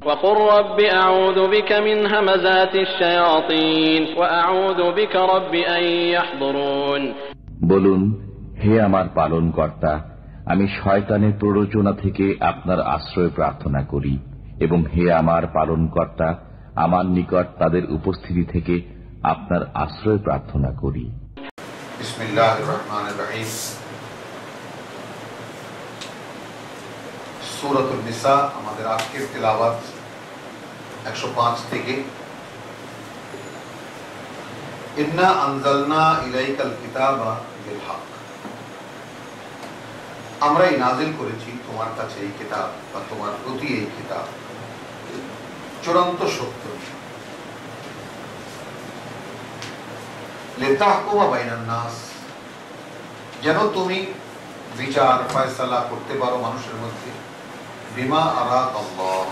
وقل رب أعوذ بك من همزات الشياطين وأعوذ بك رب أن يحضرون। বলুন, হে আমার পালনকর্তা, আমি শয়তানের প্ররোচনা থেকে আপনার আশ্রয় প্রার্থনা করি, এবং হে আমার পালনকর্তা, আমার নিকট তাদের উপস্থিতি থেকে আপনার আশ্রয় প্রার্থনা করি। বিসমিল্লাহির রহমানির রহিম। সূরাতুন নিসা, আমাদের আজকের তিলাওয়াত 105 থেকে। ইন্না আনজালনা ইলাইকাল কিতাবা বিল হক, আমরাই নাজিল করেছি তোমার কাছে এই কিতাব বা তোমার প্রতি এই কিতাব চূড়ান্ত সত্য, লিতাহকুমা বাইনান নাস, যেন তুমি বিচার ফয়সালা করতে পারো মানুষের মধ্যে, বিমা আরাকাল্লাহ,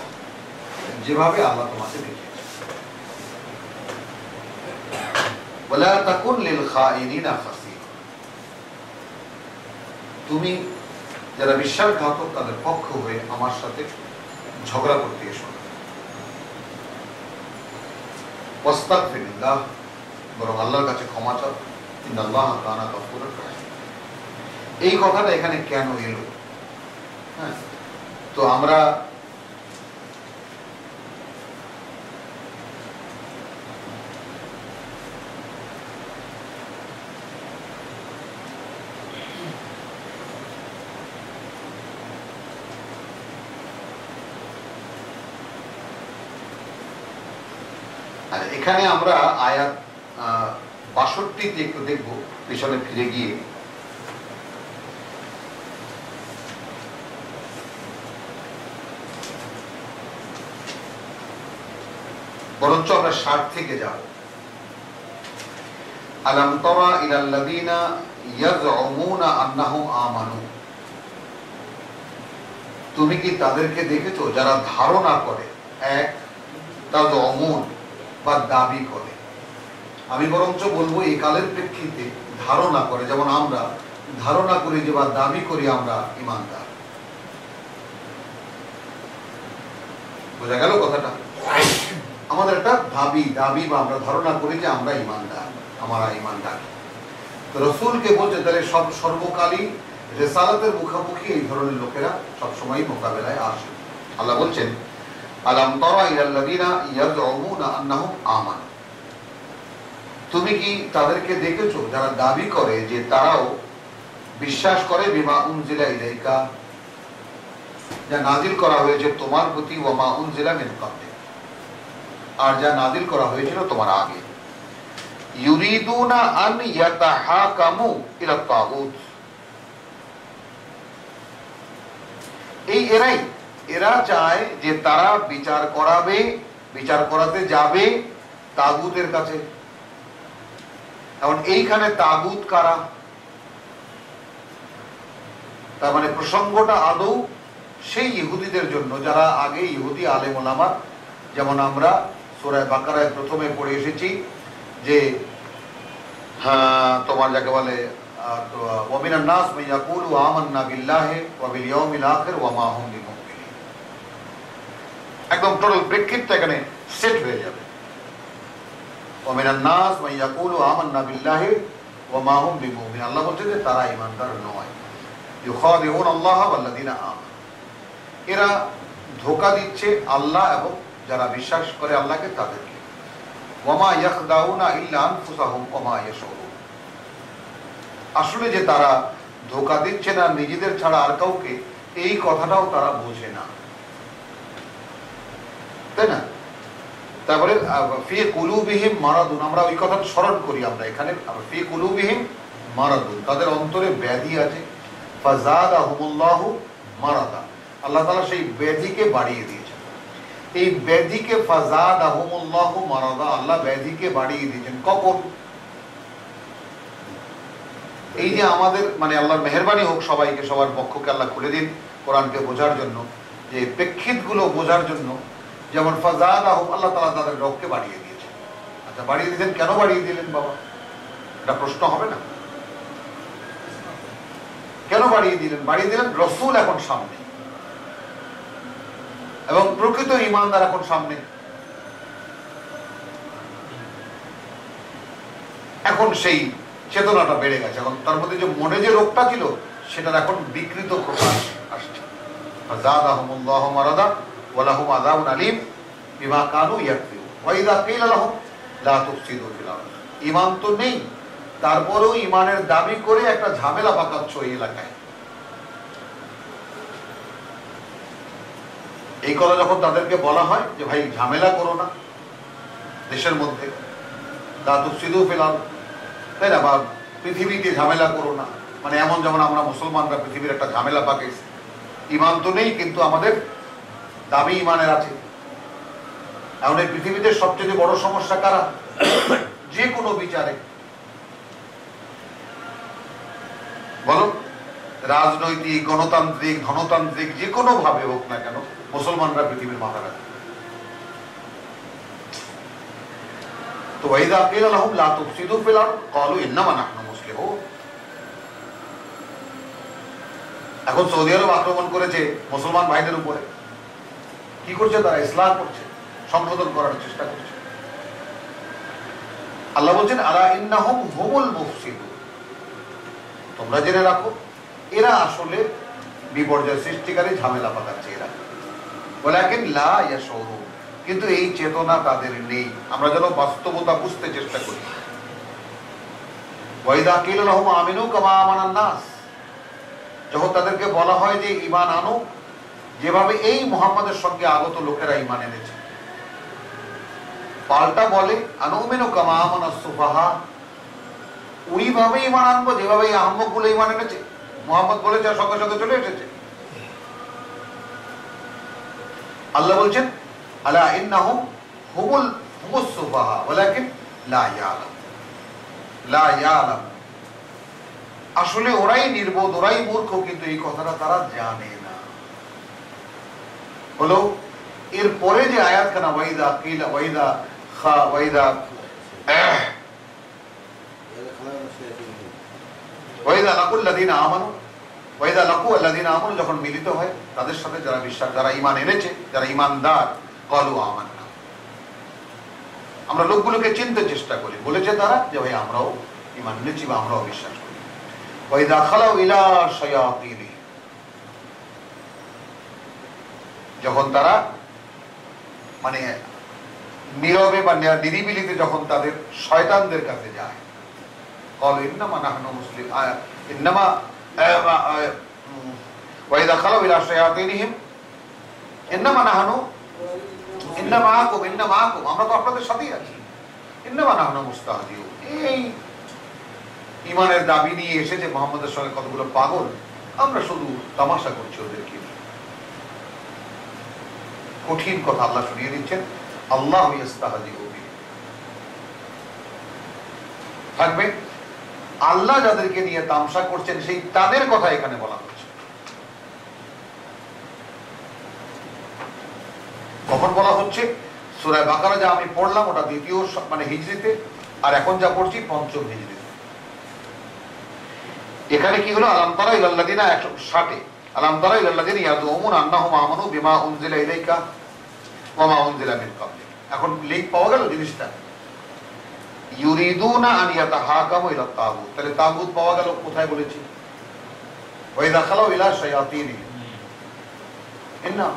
যেভাবে আল্লাহ তোমাকে দেখিয়েছে। ওয়ালা তাকুন লিল খাইনিনা খাসিরা, তুমি যারা বিশ্বাসঘাতক তাদের পক্ষ হয়ে আমার সাথে ঝগড়া করতে এসো না। ওয়াস্তাগফিরুল্লাহ, বরং আল্লাহর কাছে ক্ষমা চাও। ইন্নাল্লাহা কানা গফুরুর রহিম। এই কথাটা এখানে কেন এলো? হ্যাঁ, তো আমরা এখানে আমরা আয়াত 62 একটু দেখব, পিছনে ফিরে গিয়ে। বরঞ্চ আমরা 60 থেকে যাব। আলাম তারা ইলাল্লাযীনা ইয়াযউমুনা আন্নাহুম আমানু, তুমি কি তাদেরকে দেখেছো যারা ধারণা করে, এক তাযউমুন বা দাবি করে। আমি বরঞ্চ বলবো এই কালের প্রেক্ষিতে ধারণা করে, যেমন আমরা ধারণা করি যে বা দাবি করি আমরা ঈমানদার। বোঝা গেল কথাটা? আমাদের একটা দাবি বা আমরা ধারণা করি যে আমরা ঈমানদার, আমরা ঈমানদার। তো রাসূলকে বলছে তাহলে সর্বকালীন রিসালাতের মুখোমুখি এই ধরনের লোকেরা সবসময় মোকাবেলায় আসে। আল্লাহ বলছেন, আলাম তারা ইলাল্লাযীনা ইয়াযউমুনা আন্নাহুম আমানু, তুমি কি তাদেরকে দেখেছো যারা দাবি করে যে তারাও বিশ্বাস করে, বিমা উনজিলা ইলাইকা, যা নাজিল করা হয়েছে তোমার প্রতি, ওয়া মা উনজিলা মিন ক্বাবলিক, আর যা নাজিল করা হয়েছিল তোমার আগে। ইউরিদুনা আন ইয়াতাহাকামু ইলা তাগুত, এই এরা চায় যে তারা বিচার করাতে যাবে তাগুতের কাছে। এখন এইখানে তাগুত কারা? তার মানে প্রসঙ্গটা আদৌ সেই ইহুদিদের জন্য যারা আগে ইহুদি আলেম ওলামা, যেমন আমরা সূরা বাকারায় প্রথমে পড়ে এসেছি যে তোমার যাকে বলে ওয়া মিনান নাস মান ইয়াকুলু আমান্না বিল্লাহি ওয়া বিল ইয়াউমিল আখির ওয়া মা হুম বিমুমিনিন। একদম টোটাল প্রেক্ষিতটা এখানে সেট হয়ে যাবে। ওয়া মিনান নাস মান ইয়াকুলু আমান্না বিল্লাহি ওয়া মা হুম বিমুমিনিন, আল্লাহ বলছেন যে তারা ঈমানদার নয়। ইউখাদিউন আল্লাহ ওয়াল্লাযীনা আমানু, এরা ধোঁকা দিচ্ছে আল্লাহ এবং যারা বিশ্বাস করে আল্লাহকে তাদেরকে। ওয়া মা ইয়াখদাউনা ইল্লা আনফুসাহুম ওয়া মা ইয়াশউরুন, আসলে যে তারা ধোঁকা দিচ্ছে না নিজেদের ছাড়া আর কাউকে, এই কথাটাও তারা বোঝে না, তাই না? তারপরে ফি কুলুবিহিম মারাদুন, আমরা ওই কথাটা স্মরণ করি আমরা এখানে, ফি কুলুবিহিম মারাদুন, তাদের অন্তরে ব্যাধি আছে। ফাযাদাহুমুল্লাহু মারাদা, আল্লাহ তাআলা সেই ব্যাধিকে বাড়িয়ে দিয়েছেন। এই ব্যাধিকে ফাযাদাহুমুল্লাহু মারাদা, আল্লাহ ব্যাধিকে বাড়িয়ে দিয়েছেন। কখন? এই যে আমাদের মানে আল্লাহর মেহেরবানি হোক সবাইকে, সবার পক্ষকে আল্লাহ খুলে দিন কোরআনকে বোঝার জন্য, যে প্রেক্ষিতগুলো বোঝার জন্য। যেমন ফাযাদাহুম, আল্লাহ তাআলা তাদের রোগকে বাড়িয়ে দিয়েছেন। আচ্ছা, বাড়িয়ে দিলেন কেন? বাড়িয়ে দিলেন বাবা, এটা প্রশ্ন হবে না? কেন বাড়িয়ে দিলেন? বাড়িয়ে দিলেন রসুল এখন সামনে, এবং প্রকৃত ইমানদার এখন সামনে। এখন সেই চেতনাটা বেড়ে গেছে, এখন তার মধ্যে যে মনে যে রোগটা ছিল সেটার এখন বিকৃত প্রকাশ আসছে। যাদাহুমুল্লাহু মারাদা ওয়া লাহুম আযাবুন আলীম বিমা কানু ইয়াকফিরুন ওয়া ইযা কিলা লাহুম লা তুফসিদু ফিল আরদ। ঈমান তো নেই, তারপরেও ঈমানের দাবি করে একটা ঝামেলা পাকাচ্ছ এই এলাকায়। এই কথা যখন তাদেরকে বলা হয় যে ভাই ঝামেলা করো না দেশের মধ্যে, লা তুফসিদু ফিল আরদ, তাই না, বা পৃথিবীতে ঝামেলা করো না, মানে এমন যেমন আমরা মুসলমানরা পৃথিবীর একটা ঝামেলা পাকাইছি। ঈমান তো নেই কিন্তু আমাদের দাবি ঈমানের আছে। এখন এই পৃথিবীতে সবচেয়ে বড় সমস্যা কারা? যে কোনো বিচারে বলো, রাজনৈতিক, গণতান্ত্রিক, ধনতান্ত্রিক, যে কোনো ভাবে হোক না কেন, মুসলমানরা পৃথিবীর মাথা রাখে। তো ওয়াইদা কিলা লাহুম লা তুফসিদু ফিল আরদ ক্বালু ইন্নামা নাহনু মুসলিহুন। এখন সৌদি আরব আক্রমণ করেছে মুসলমান ভাইদের উপরে। কি করছে তারা? ইসলাহ করছে, সংশোধন করার চেষ্টা করছে। আল্লাহ বলছেন আলা ইন্নাহুম হুমুল মুফসিদুন, তোমরা জেনে রাখো এরা আসলে বিপর্যয় সৃষ্টিকারী, ঝামেলা পাকাচ্ছে এরা। ওয়ালাকিন লা ইয়াশউরুন, কিন্তু এই চেতনা তাদের নেই। আমরা যেন বাস্তবতা বুঝতে চেষ্টা করি। ওয়াইদা কিলা লাহুম আমিনু কামা আমানান নাস, যখন তাদেরকে বলা হয় যে ঈমান আনো যেভাবে এই মুহাম্মাদের সঙ্গে আগত লোকেরা ঈমান এনেছে, পাল্টা বলে আনুমিনু কামা আমানাস সুফাহা, ওইভাবে ঈমান আনবো যেভাবে এই আহম্মকগুলো ঈমান এনেছে। মুহাম্মদ বলেছে আর সঙ্গে সঙ্গে চলে এসেছে। আল্লাহ বলছেন আলা ইন্নাহুম হুমুস সুফাহা ওয়ালাকিন লা ইয়ালাম, লা ইয়ালাম, আসলে ওরাই নির্বোধ, ওরাই মূর্খ, কিন্তু এই কথাটা তারা জানে না। হলো এরপরে যে আয়াতখানা ওয়াইদা কিলা ওয়াইদা খা ওয়াইদা ওয়াইদা লাকুল্লাযিনা আমানু ওয়াইদা লাকু আল্লাযিনা আমানু, যখন মিলিত হয় তাদের সাথে যারা বিশ্বাস, যারা ঈমান এনেছে, যারা ঈমানদার, ক্বালু আমান্না, আমরা লোকগুলোকে চিনতে চেষ্টা করি। বলেছে তারা যে ভাই আমরাও ঈমান এনেছি বা আমরাও বিশ্বাস করি। ওয়াইদা খালাউ ইলা শায়াতিনিহিম, যখন তারা মানে নীরবে বা নিরিবিলিতে যখন তাদের শয়তানদের কাছে যায়, ক্বালু ইন্নামা নাহনু মুসলিম ইন্নামা ওয়াইদা খালাউ ইলা শায়াতিনিহিম ইন্নামা নাহনু ইন্নামা আকুম ইন্নামা আকুম, আমরা তো আপনাদের সাথেই আছি। ইন্নামা নাহনু মুস্তাহজিউন, এই ঈমানের দাবি নিয়ে এসেছে মুহাম্মদের সঙ্গে কতগুলো পাগল, আমরা শুধু তামাশা করছি ওদেরকে। কঠিন কথা আল্লাহ শুনিয়ে দিচ্ছেন। আল্লাহ ইস্তাহজিউ বিহি, থাকবে আল্লাহ যাদেরকে নিয়ে তামসা করছেন সেই তাদের কথা এখানে বলা হচ্ছে। কখন বলা হচ্ছে? সূরা বাকারা যা আমি পড়লাম ওটা দ্বিতীয় মানে হিজরিতে, আর এখন যা পড়ছি পঞ্চম হিজরিতে। এখানে কি হলো? আলাম তারা ইলাল্লাযিনা 160-এ আলাম তারা ইলাল্লাযিনা ইয়াযুমুনা আন্নাহুম আমানু বিমা উনজিলা ইলাইকা ওয়া মা উনজিলা মিন ক্বাবলিক। এখন লিঙ্ক পাওয়া গেল জিনিসটা। ইউরিদুনা আন ইয়াতাহাকামু ইলা তাগুত, তাহলে তাগুত পাওয়া গেল কোথায় বলেছি? ওয়াইদা খালাউ ইলা শায়াতিনিহিম ইন্না,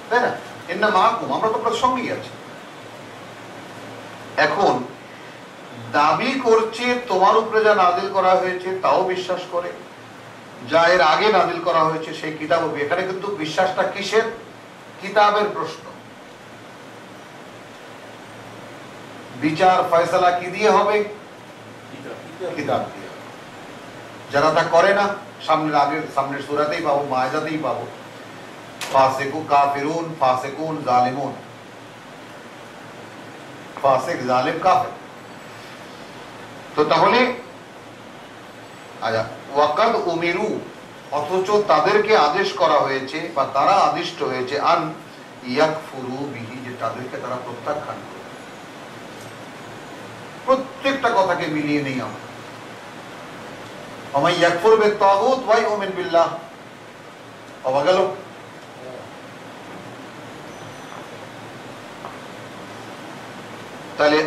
তাই না, ইন্না মাআকুম, আমরা তো আপনাদের সঙ্গেই আছি। এখন দাবি করছে তোমার উপরে যা নাজিল করা হয়েছে তাও বিশ্বাস করে, যা এর আগে নাজিল করা হয়েছে সেই কিতাবও। এখানে কিন্তু বিশ্বাসটা কিসের? কিতাবের প্রশ্ন। বিচার ফয়সালা কি দিয়ে হবে? কিতাব দিয়ে। যারা তা করে না, সামনের সূরাতেই পাবো, মায়েদাতেই পাবো, ফাসিকু কাফিরুন ফাসিকুন জালিমুন, ফাসিক জালিম কাফির। তো তাহলে ওয়াকাদ উমিরু, অথচ তাদেরকে আদেশ করা হয়েছে বা তারা আদিষ্ট হয়েছে আন ইয়াকফুরু বিহি, যে তাদেরকে তারা প্রত্যাখ্যান করে। প্রত্যেকটা কথাকে মিলিয়ে নেই আমরা। ওমাই ইয়াকফুর বিত-তাগুত ওয়া ইউমিন বিল্লাহ, পাওয়া গেল। তাহলে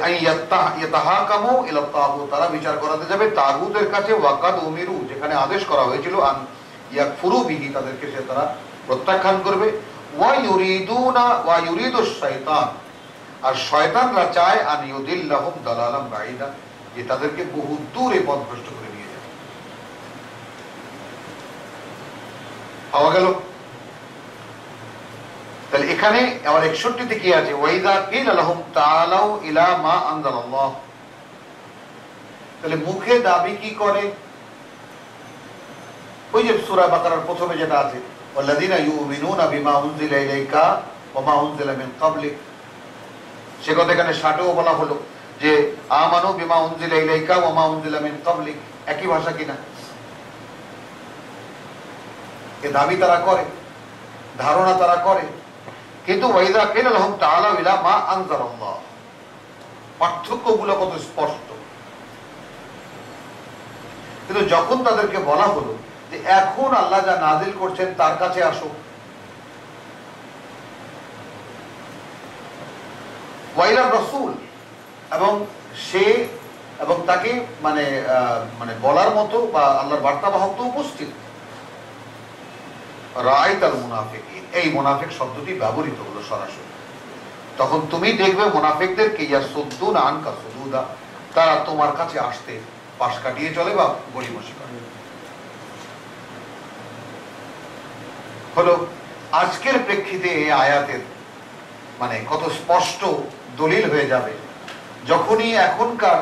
ইয়াতাহাকামু ইলা তাগুত, তারা বিচার করাতে যাবে তাগুতের কাছে, ওয়াকাদ উমিরু, যেখানে আদেশ করা হয়েছিল আন ইয়াকফুরু বিহি, তাদেরকে সে তারা প্রত্যাখ্যান করবে। ওয়া ইউরিদুশ শাইতান, আর শয়তানরা চায় আন ইউদিল্লাহুম দালালাম বাঈদা, যে তাদেরকে বহু দূরে পথভ্রষ্ট করে নিয়ে যাবে। পাওয়া গেল? তাহলে এখানে আবার 61-তে কি আছে? ওয়াইদা কিলা লাহুম তাআলাউ ইলা মা আনজালাল্লাহ। তাহলে মুখে দাবি কি করে? ওই যে সূরা বাকারার প্রথমে যেটা আছে, ওয়াল্লাযিনা ইউমিনুনা বিমা উনজিলা ইলাইকা ওয়া মা উনজিলা মিন ক্বাবলিক, সে কথা এখানে 60-ও বলা হলো যে আমানু বিমা উনজিলা ইলাইকা ওয়া মা উনজিলা মিন ক্বাবলিক, একই ভাষা কিনা? এ দাবি তারা করে, ধারণা তারা করে, কিন্তু ওয়াইদা কিলা লাহুম তাআলাউ ইলা মা আনজালাল্লাহ, পার্থক্যগুলো কত স্পষ্ট। কিন্তু যখন তাদেরকে বলা হলো যে এখন আল্লাহ যা নাজিল করছেন তার কাছে আসো, ওয়াইলা রাসূল, এবং সে এবং তাকে মানে বলার মতো বা আল্লাহর বার্তাবাহক তো উপস্থিত, রাআইতাল মুনাফিকিন, এই মুনাফিক শব্দটি ব্যবহৃত হলো সরাসরি। তখন তুমি দেখবে মুনাফিকদেরকে ইয়াসুদ্দুনা আনকা সুদুদা, তারা তোমার কাছে আসতে পাশ কাটিয়ে চলে বা গড়িমসি করে। হলো আজকের প্রেক্ষিতে এই আয়াতের মানে কত স্পষ্ট দলিল হয়ে যাবে যখনই এখনকার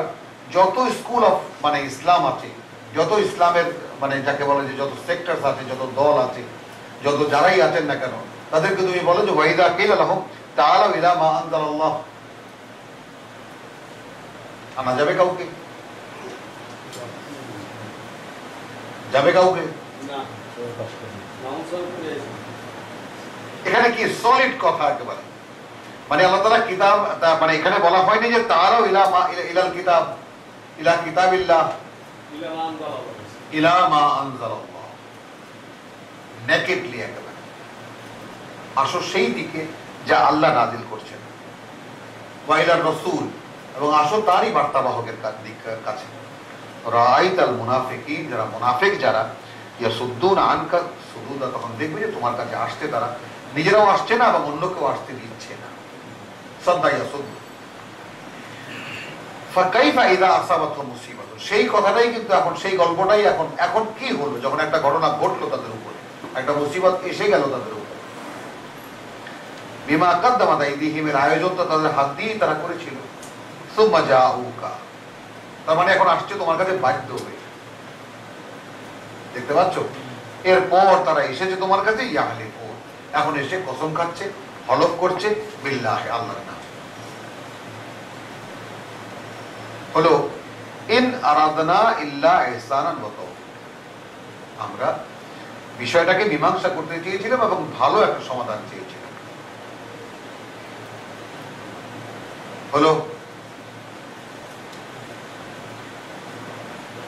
যত স্কুল অফ মানে ইসলাম আছে, যত ইসলামের মানে যাকে বলে যে যত সেক্টরস আছে, যত দল আছে, যত যারাই আছেন না কেন, তাদেরকে তুমি বলো যে ওয়াইদা কিলা লাহুম তাআলাউ ইলা মা আনজালাল্লাহ, আনা যাবে কাউকে? যাবে কাউকে? এখানে কি সলিড কথা একেবারে, মানে আল্লাহ তাআলা কিতাব, মানে এখানে বলা হয়নি যে তাআলাউ ইলাল কিতাব, ইলা কিতাবিল্লাহ, ইলা মা আনজালাল্লাহ, নেকেডলি একেবারে আসো সেই দিকে যা আল্লাহ নাজিল করছেন, ওয়া ইলার রাসূল, এবং আসো তারই বার্তাবাহকের কাছে। রাআইতাল মুনাফিকিন, যারা মুনাফিক যারা, ইয়াসুদ্দুনা আনকা সুদুদা, তখন দেখবে যে তোমার কাছে আসতে তারা নিজেরাও আসছে না এবং অন্যকেও আসতে দিচ্ছে না। সাদ্দা ইয়াসুদ্দু ফাকাইফা ইযা আসাবাতহুম মুসিবাতুন, সেই কথাটাই কিন্তু এখন, সেই গল্পটাই এখন কি হলো যখন একটা ঘটনা ঘটলো তাদের উপরে, একটা মুসিবত এসে গেল তাদের উপরে। বিমা কাদ্দামাত আইদিহিম, এর আয়োজন তো তাদের হাত দিয়েই তারা করেছিল। সুম্মা জাউকা, তার মানে এখন আসছে তোমার কাছে বাধ্য হয়ে, দেখতে পাচ্ছ? এরপর তারা এসেছে তোমার কাছে, ইয়াহলিফুন, এখন এসে কসম খাচ্ছে, হলফ করছে বিল্লাহ, আল্লাহর নাম। হলো ইন আরাদনা ইল্লা ইহসানান ওয়া তাওফীক, আমরা বিষয়টাকে মীমাংসা করতে চেয়েছিলাম এবং ভালো একটা সমাধান চেয়েছিলাম। হলো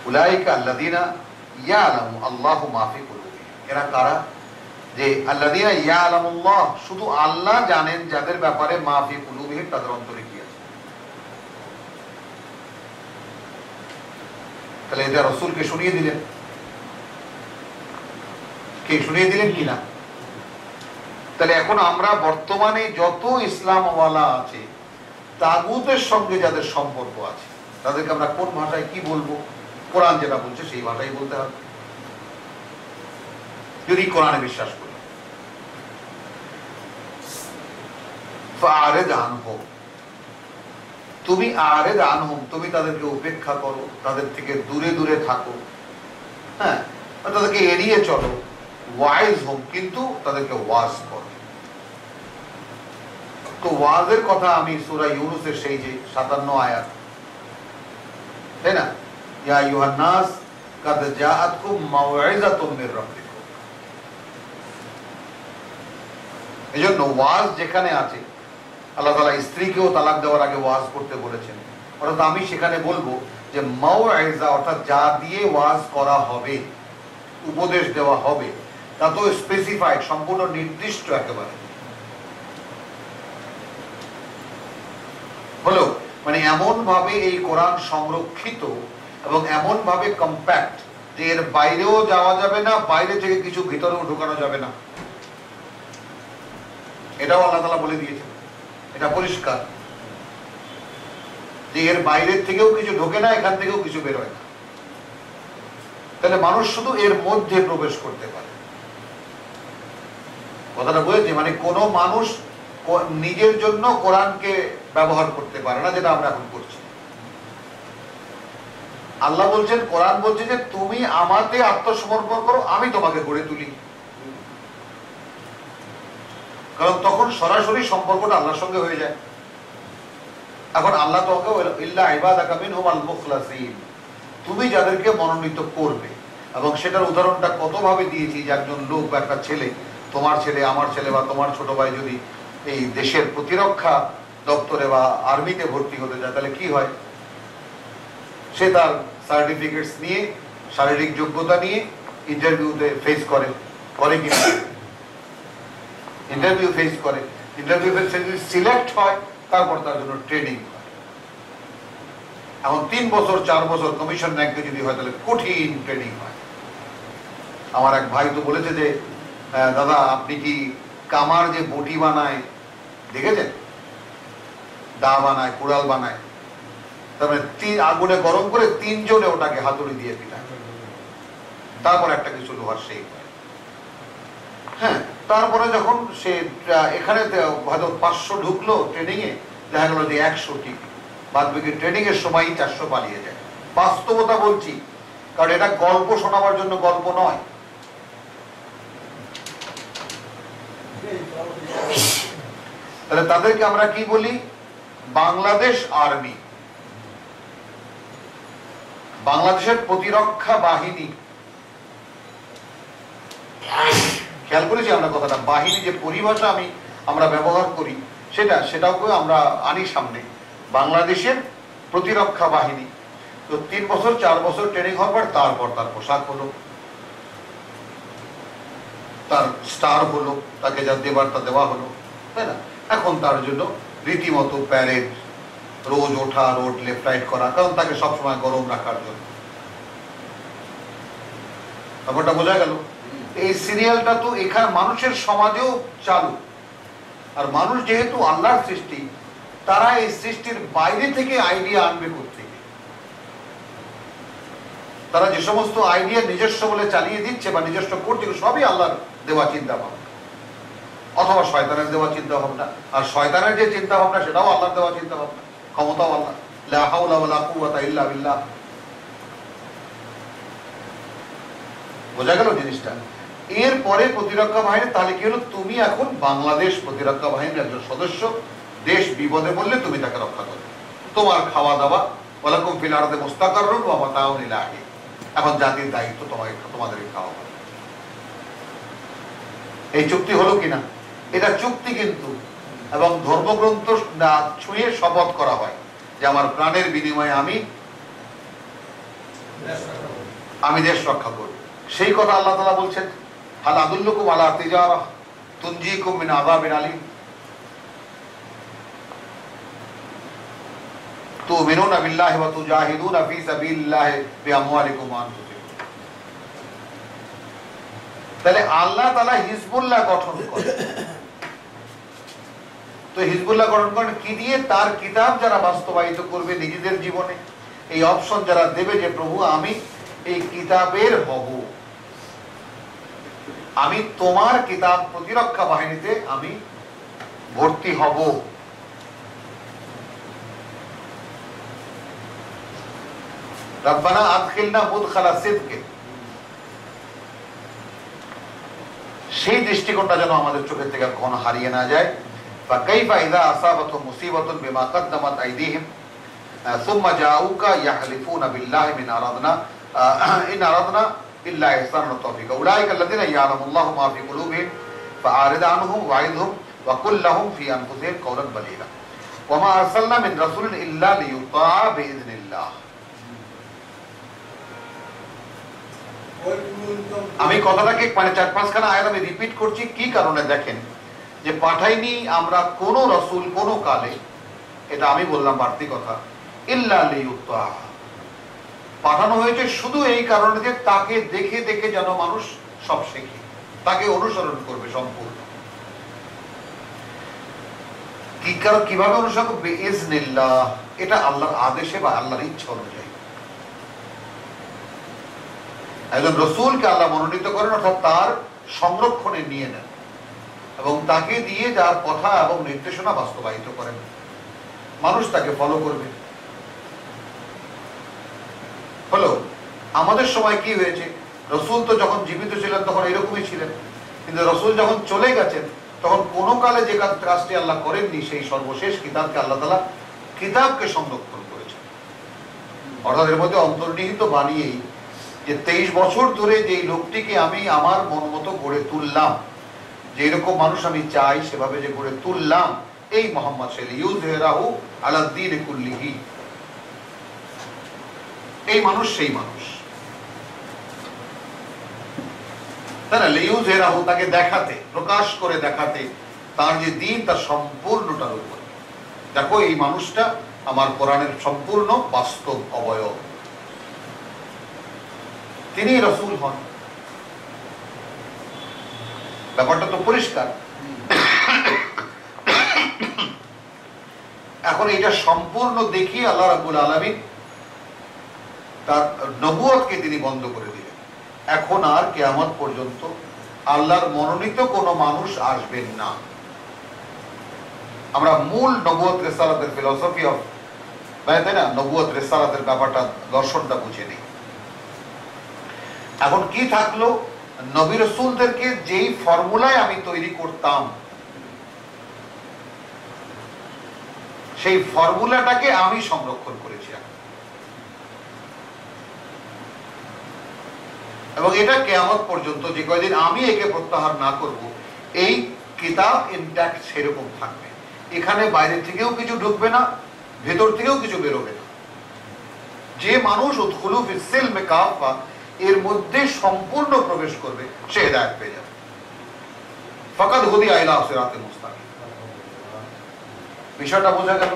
উলাইকা আল্লাযীনা ইয়ালামু আল্লাহু মা ফি কুলুবিহিম, এরা কারা? যে আল্লাযীনা ইয়ালামুল্লাহ, শুধু আল্লাহ জানেন যাদের ব্যাপারে মা ফি কুলুবিহিম, তাদের অন্তরে কি আছে। তাহলে এটা রাসূলকে শুনিয়ে দিলেন, কে শুনিয়ে দিলেন কিনা? তাহলে এখন আমরা বর্তমানে যত ইসলামওয়ালা আছে, তাগুতের সঙ্গে যাদের সম্পর্ক আছে, তাদেরকে আমরা কোন ভাষায় কি বলবো? কোরআন যেটা বলছে সেই ভাষাই বলতে হবে, যদি কোরআনে বিশ্বাস করি। ফাআরিদ আনহুম, তুমি আরিদ আনহুম, তুমি তাদেরকে উপেক্ষা করো, তাদের থেকে দূরে দূরে থাকো, হ্যাঁ, তাদেরকে এড়িয়ে চলো। ওয়াইজ হুম, কিন্তু তাদেরকে ওয়াজ করো। তো ওয়াজের কথা আমি সূরা ইউনূসের সেই যে 57 আয়াত, তাই না, ইয়া আইয়ুহান নাস কাদ জাআতকুম মাউইযাতুম মির রাব্বিকুম, এজন্য ওয়াজ যেখানে আছে, আল্লাহ তাআলা স্ত্রীকেও তালাক দেওয়ার আগে ওয়াজ করতে বলেছেন, অর্থাৎ আমি সেখানে বলবো যে মাউইযা, অর্থাৎ যা দিয়ে ওয়াজ করা হবে, উপদেশ দেওয়া হবে, তা তো স্পেসিফাইড, সম্পূর্ণ নির্দিষ্ট একেবারে। হলো মানে এমন ভাবে এই কোরআন সংরক্ষিত এবং এমন ভাবে কম্প্যাক্ট যে এর বাইরেও যাওয়া যাবে না, বাইরে থেকে কিছু ভিতরেও ঢুকানো যাবে না। এটাও আল্লাহ তাআলা বলে দিয়েছে, এটা পরিষ্কার যে এর বাইরের থেকেও কিছু ঢোকে না, এখান থেকেও কিছু বেরোয় না। তাহলে মানুষ শুধু এর মধ্যে প্রবেশ করতে পারে। কথাটা বুঝেছি? মানে কোন মানুষ নিজের জন্য কোরআনকে ব্যবহার করতে পারে না, যেটা আমরা এখন করছি। আল্লাহ বলছেন, কোরআন বলছে যে তুমি আমাতে আত্মসমর্পণ করো, আমি তোমাকে গড়ে তুলি। কারণ তখন সরাসরি সম্পর্কটা আল্লাহর সঙ্গে হয়ে যায়। এখন আল্লাহ তোমাকে ইল্লা ইবাদাকা মিনহুমুল মুখলাসিন, তুমি যাদেরকে মনোনীত করবে। এবং সেটার উদাহরণটা কতভাবে দিয়েছি যে একজন লোক বা একটা ছেলে, তোমার ছেলে, আমার ছেলে বা তোমার ছোট ভাই যদি এই দেশের প্রতিরক্ষা দপ্তরে বা আর্মিতে ভর্তি হতে যায়, তাহলে কি হয়? সে তার সার্টিফিকেটস নিয়ে, শারীরিক যোগ্যতা নিয়ে ইন্টারভিউতে ফেস করে কিনা, ইন্টারভিউ ফেস করে। ইন্টারভিউ ফেস যদি সিলেক্ট হয়, তারপর তার জন্য ট্রেনিং হয়। এখন 3 বছর 4 বছর কমিশন র্যাঙ্কে যদি হয়, তাহলে কঠিন ট্রেনিং হয়। আমার এক ভাই তো বলেছে যে দাদা, আপনি কি কামার যে বটি বানায় দেখেছেন? দা বানায়, কুড়াল বানায়, তারপরে আগুনে গরম করে 3 জনে ওটাকে হাতুড়ি দিয়ে পিটায়, তারপর একটা কিছু লোহার সেই। হ্যাঁ, তারপরে যখন সে এখানে হয়তো 500 ঢুকলো ট্রেনিং এ, দেখা গেল যে 100 ঠিক, বাদ বাকি ট্রেনিং এর সময় 400 পালিয়ে যায়। বাস্তবতা বলছি, কারণ এটা গল্প শোনাবার জন্য গল্প নয়। তাহলে তাদেরকে আমরা কি বলি? বাংলাদেশ আর্মি, বাংলাদেশের প্রতিরক্ষা বাহিনী। খেয়াল করেছি আমরা কথাটা, বাহিনী যে পরিভাষা আমরা ব্যবহার করি, সেটাও আমরা আনি সামনে। বাংলাদেশের প্রতিরক্ষা বাহিনী। তো 3 বছর 4 বছর ট্রেনিং হওয়ার পর তারপর তার পোশাক হলো, তার স্টার হলো, তাকে যা দেবার তা দেওয়া হলো, তাই না? এখন তার জন্য রীতিমতো প্যারেড, রোজ ওঠা, রোড লেফট রাইট করা, কারণ তাকে সবসময় গরম রাখার জন্য। ব্যাপারটা বোঝা গেল? এই সিরিয়ালটা তো এখানে মানুষের সমাজেও চালু। আর মানুষ যেহেতু আল্লাহর সৃষ্টি, তারা এই সৃষ্টির বাইরে থেকে আইডিয়া আনবে কোত্থেকে? তারা যে সমস্ত আইডিয়া নিজস্ব বলে চালিয়ে দিচ্ছে বা নিজস্ব করছে, সবই আল্লাহর দেওয়া চিন্তা ভাবনা, অথবা শয়তানের দেওয়া চিন্তা ভাবনা। আর শয়তানের যে চিন্তা ভাবনা, সেটাও আল্লাহর দেওয়া চিন্তা ভাবনা, ক্ষমতাও আল্লাহ। লা হাওলা ওয়ালা কুওয়াতা ইল্লা বিল্লাহ। বোঝা গেল জিনিসটা? এরপরে প্রতিরক্ষা বাহিনী, তাহলে কি হলো? তুমি এখন বাংলাদেশ প্রতিরক্ষা বাহিনীর একজন সদস্য। দেশ বিপদে বললে তুমি তাকে রক্ষা করবে। তোমার খাওয়া দাওয়া, ওয়ালাকুম ফিল আরদি মুস্তাকাররুন ওয়া মাতাউন ইলা হিন। এখন জাতির দায়িত্ব তোমাদেরকে খাওয়া হবে। এই চুক্তি হলো কিনা? এটা চুক্তি কিন্তু, এবং ধর্মগ্রন্থ ছুঁয়ে শপথ করা হয় যে আমার প্রাণের বিনিময়ে আমি দেশ রক্ষা করব। সেই কথা আল্লাহ তাআলা বলছেন, হাল আদুল্লুকুম আলা তিজারাহ তুনজিকুম মিন আযাবিন আলীম তুমিনুনা বিল্লাহি ওয়া তুজাহিদুনা ফি সাবিলিল্লাহি বিআমওয়ালিকুম ওয়া আনফুসিকুম। তাহলে আল্লাহ তাআলা হিজবুল্লাহ গঠন করেন। তো হিজবুল্লাহ গঠন করেন কি দিয়ে? তার কিতাব যারা বাস্তবায়িত করবে নিজেদের জীবনে, এই অপশন যারা দেবে যে প্রভু আমি এই কিতাবের হব, আমি তোমার কিতাব প্রতিরক্ষা বাহিনীতে আমি ভর্তি হব। রব্বানা আদখিলনা মুদখালা সিদক। সেই দৃষ্টিকোণটা যেন আমাদের চোখের থেকে কখনো হারিয়ে না যায়। ফাকাইফা ইযা আসাবাতুহুম মুসিবাতুন বিমা কদ্দামাত আইদিহিম সুম্মা জাউকা ইয়াহলিফুনা বিল্লাহি ইন আরাদনা ইল্লা ইহসানান ওয়া তাওফীকা উলাইকা আল্লাযীনা ইয়ালামুল্লাহু মা ফি কুলুবিহিম ফাআরিদ আনহুম ওয়াইদহুম ওয়া কুল লাহুম ফি আনফুসিহিম কাওলান বালীগা ওয়া মা আরসালনা মিন রাসূলিন ইল্লা লিইউতা বিইযনিল্লাহ। আমি কথাটাকে 4-5 খানা আয়াত আমি রিপিট করছি। কি কারণে? দেখেন যে পাঠাইনি আমরা কোন রাসূল কোন কালে এটা আমি বললাম বাড়তি কথা, ইল্লা লিইউতা, পাঠানো হয়েছে শুধু এই কারণে যে তাকে দেখে দেখে যেন মানুষ সব শেখে, তাকে অনুসরণ করবে সম্পূর্ণ। কিভাবে অনুসরণ করবে? ইজনিল্লাহ, এটা আল্লাহর আদেশে বা আল্লাহর ইচ্ছা অনুযায়ী। একজন রসুলকে আল্লাহ মনোনীত করেন, অর্থাৎ তার সংরক্ষণে নিয়ে নেন এবং তাকে দিয়ে যার কথা এবং নির্দেশনা বাস্তবায়িত করেন, মানুষ তাকে ফলো করবে। হলো আমাদের সময় কি হয়েছে, রসুল তো যখন জীবিত ছিলেন তখন এরকমই ছিলেন, কিন্তু রসুল যখন চলে গেছেন তখন কোনো কালে যে কাজটি আল্লাহ করেননি, সেই সর্বশেষ কিতাবকে আল্লাহ তাআলা কিতাবকে সংরক্ষণ করেছেন। অর্থাৎ এর মধ্যে অন্তর্নিহিত বানিয়েই যে 23 বছর ধরে যে লোকটিকে আমি আমার মন মতো গড়ে তুললাম, যে এরকম মানুষ আমি চাই সেভাবে যে গড়ে তুললাম, এই মুহাম্মদ ইউযহিরাহু আলা দ্বীনি কুল্লিহি, এই মানুষ সেই মানুষ, তাই না? লিইউযহিরাহু, তাকে দেখাতে, প্রকাশ করে দেখাতে তার যে দিন তার সম্পূর্ণটার উপর। দেখো এই মানুষটা আমার কোরআনের সম্পূর্ণ বাস্তব অবয়ব, তিনি রসুল হন। ব্যাপারটা তো পরিষ্কার। এখন এটা সম্পূর্ণ দেখিয়ে আল্লাহ রাব্বুল আলামিন তার নবুয়তকে তিনি বন্ধ করে দিলেন। এখন আর কিয়ামত পর্যন্ত আল্লাহর মনোনীত কোনো মানুষ আসবেন না। আমরা মূল নবুয়ত রিসালাতের ফিলোসফি অফ, তাই না, নবুয়ত রিসালাতের ব্যাপারটা, দর্শনটা বুঝে নেই। এখন কি থাকলো, নবী রাসূলদেরকে যেই ফর্মুলায় আমি তৈরি করতাম সেই ফর্মুলাটাকে আমি সংরক্ষণ করেছি, এবং এটা কিয়ামত পর্যন্ত যে কয়দিন আমি একে প্রত্যাহার না করব, এই কিতাব ইনট্যাক্ট সেরকম থাকবে। এখানে বাইরে থেকেও কিছু ঢুকবে না, ভেতর থেকেও কিছু বেরোবে না। যে মানুষ উদখুলু ফিস সিলমি কাফা, এর মধ্যে সম্পূর্ণ প্রবেশ করবে, সে হেদায়েত পেয়ে যাবে। ফাকাদ হুদিয়া ইলা সিরাতিল মুস্তাকিম। বিষয়টা বোঝা গেল?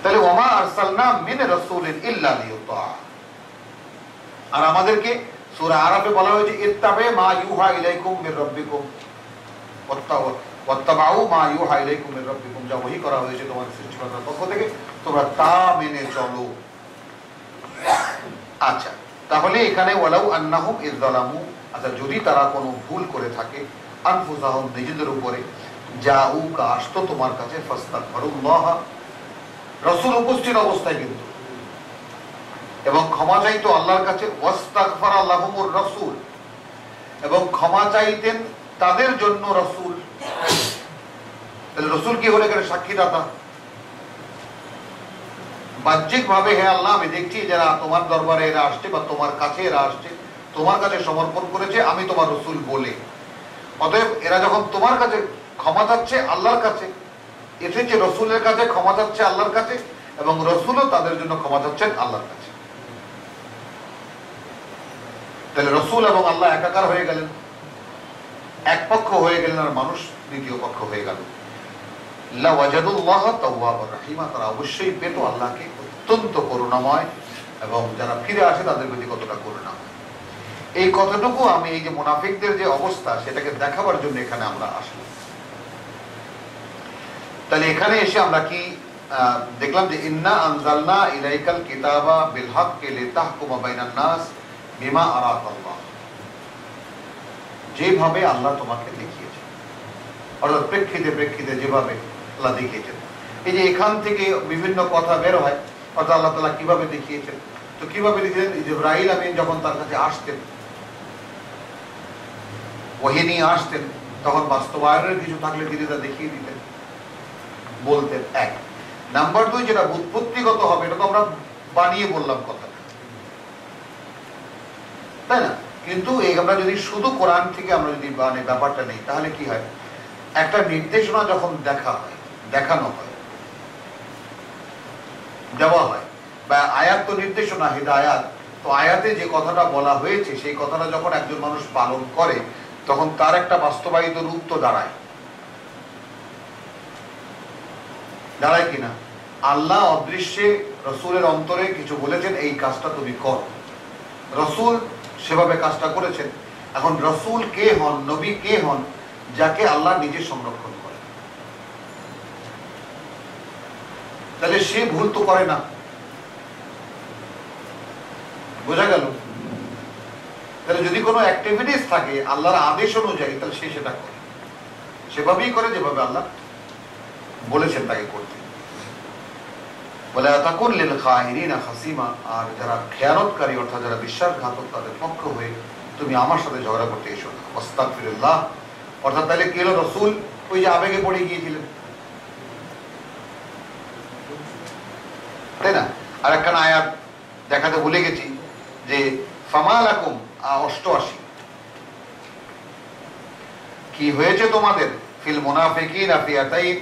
তাহলে ওমা আরসালনা মিন রাসূলিন ইল্লা লিইউতা, আর আমাদেরকে সূরা আরাফে বলা হয়েছে ইত্তাবি মা ইউহা ইলাইকুম মির রাব্বিকুম ওয়াত্তাবাউ মা ইউহা ইলাইকুম মির রাব্বিকুম, যা ওহী করা হয়েছে তোমাদের সৃষ্টিকর্তার পক্ষ থেকে তোমরা তা মেনে চলো। আচ্ছা, তাহলে এখানে ওয়ালাউ আন্নাহুম ইযযালামু, আচ্ছা যদি তারা কোনো ভুল করে থাকে, আনফুসাহুম, নিজেদের উপরে, জাউকা, আসতো তোমার কাছে, ফাস্তাগফিরুল্লাহ, রাসূল উপস্থিত অবস্থায় কিন্তু, এবং ক্ষমা চাইতো আল্লাহর কাছে, ওয়াস্তাগফারা লাহুমুর রাসূল, এবং ক্ষমা চাইতেন তাদের জন্য রাসূল। তাহলে রাসূল কি হলো এখানে? সাক্ষীদাতা। বাহ্যিক ভাবে, হে আল্লাহ আমি দেখছি যারা তোমার দরবারে এরা আসছে বা তোমার কাছে এরা আসছে, তোমার কাছে সমর্পণ করেছে আমি তোমার রাসূল বলে, অতএব এরা যখন তোমার কাছে ক্ষমা চাচ্ছে আল্লাহর কাছে, এসেছে রাসূলের কাছে, ক্ষমা চাচ্ছে আল্লাহর কাছে, এবং রাসূলও তাদের জন্য ক্ষমা চাচ্ছেন আল্লাহর কাছে। তাহলে রাসূল এবং আল্লাহ একাকার হয়ে গেলেন, এক পক্ষ হয়ে গেলেন, আর মানুষ দ্বিতীয় পক্ষ হয়ে গেল। লা ওয়াজাদুল্লাহ তাওয়াবুর রহিমা, তারা অবশ্যই পেত আল্লাহকে অত্যন্ত করুণাময়, এবং যারা ফিরে আসে তাদের প্রতি কতটা করুণা। এই কথাটুকু আমি এই যে মুনাফিকদের যে অবস্থা সেটাকে দেখাবার জন্য এখানে আমরা আসলাম। তাহলে এখানে এসে আমরা কি দেখলাম যে ইন্না আনজালনা ইলাইকাল কিতাবা বিল হাক্কি লিতাহকুমা বাইনান নাস বিমা আরাকাল্লাহ, যেভাবে আল্লাহ তোমাকে দেখিয়েছে, অর্থাৎ প্রেক্ষিতে যেভাবে আল্লাহ দেখিয়েছেন। এই যে এখান থেকে বিভিন্ন কথা বের হয়, অর্থাৎ আল্লাহ তাআলা কিভাবে দেখিয়েছেন, তো কিভাবে দেখিয়েছেন? জিবরাইল আমিন যখন তার কাছে আসতেন, ওহী নিয়ে আসতেন, তখন বাস্তবায়নের কিছু থাকলে তিনি তা দেখিয়ে দিতেন, বলতেন। এক নাম্বার 2, যেটা উৎপত্তিগত হবে, এটা তো আমরা বানিয়ে বললাম কথাটা, তাই না? কিন্তু এই আমরা যদি শুধু কোরআন থেকে আমরা যদি মানে ব্যাপারটা নেই, তাহলে কি হয়? একটা নির্দেশনা যখন দেখানো হয়, দেওয়া হয়, বা আয়াত তো নির্দেশনা, হিদায়াত, তো আয়াতে যে কথাটা বলা হয়েছে সেই কথাটা যখন একজন মানুষ পালন করে, তখন তার একটা বাস্তবায়িত রূপ তো দাঁড়ায়। দাঁড়ায় কিনা? আল্লাহ অদৃশ্যে রসুলের অন্তরে কিছু বলেছেন, এই কাজটা তুমি করো। রসুল সেভাবে কাজটা করেছেন। এখন রসুল কে হন, নবী কে হন? যাকে আল্লাহ নিজে সংরক্ষণ করে। তাহলে সে ভুল তো করে না, বোঝা গেল? তাহলে যদি কোনো অ্যাক্টিভিটিস থাকে আল্লাহর আদেশ অনুযায়ী, তাহলে সে সেটা করে, সেভাবেই করে যেভাবে আল্লাহ বলেছেন তাকে করতে। বলে তাকুন লিল খাইরিনা খাসিমা, আর যারা খেয়ানতকারী অর্থাৎ যারা বিশ্বাসঘাতক তাদের পক্ষ হয়ে তুমি আমার সাথে ঝগড়া করতে এসো না। আস্তাগফিরুল্লাহ। অর্থাৎ তাহলে কি হলো? রসুল ওই যে আবেগে পড়ে গিয়েছিলেন, তাই না? আর একখানা আয়াত দেখাতে ভুলে গেছি যে ফামালাকুম 88, কি হয়েছে তোমাদের? ফিল মুনাফিকিনা ফিয়াতাইন,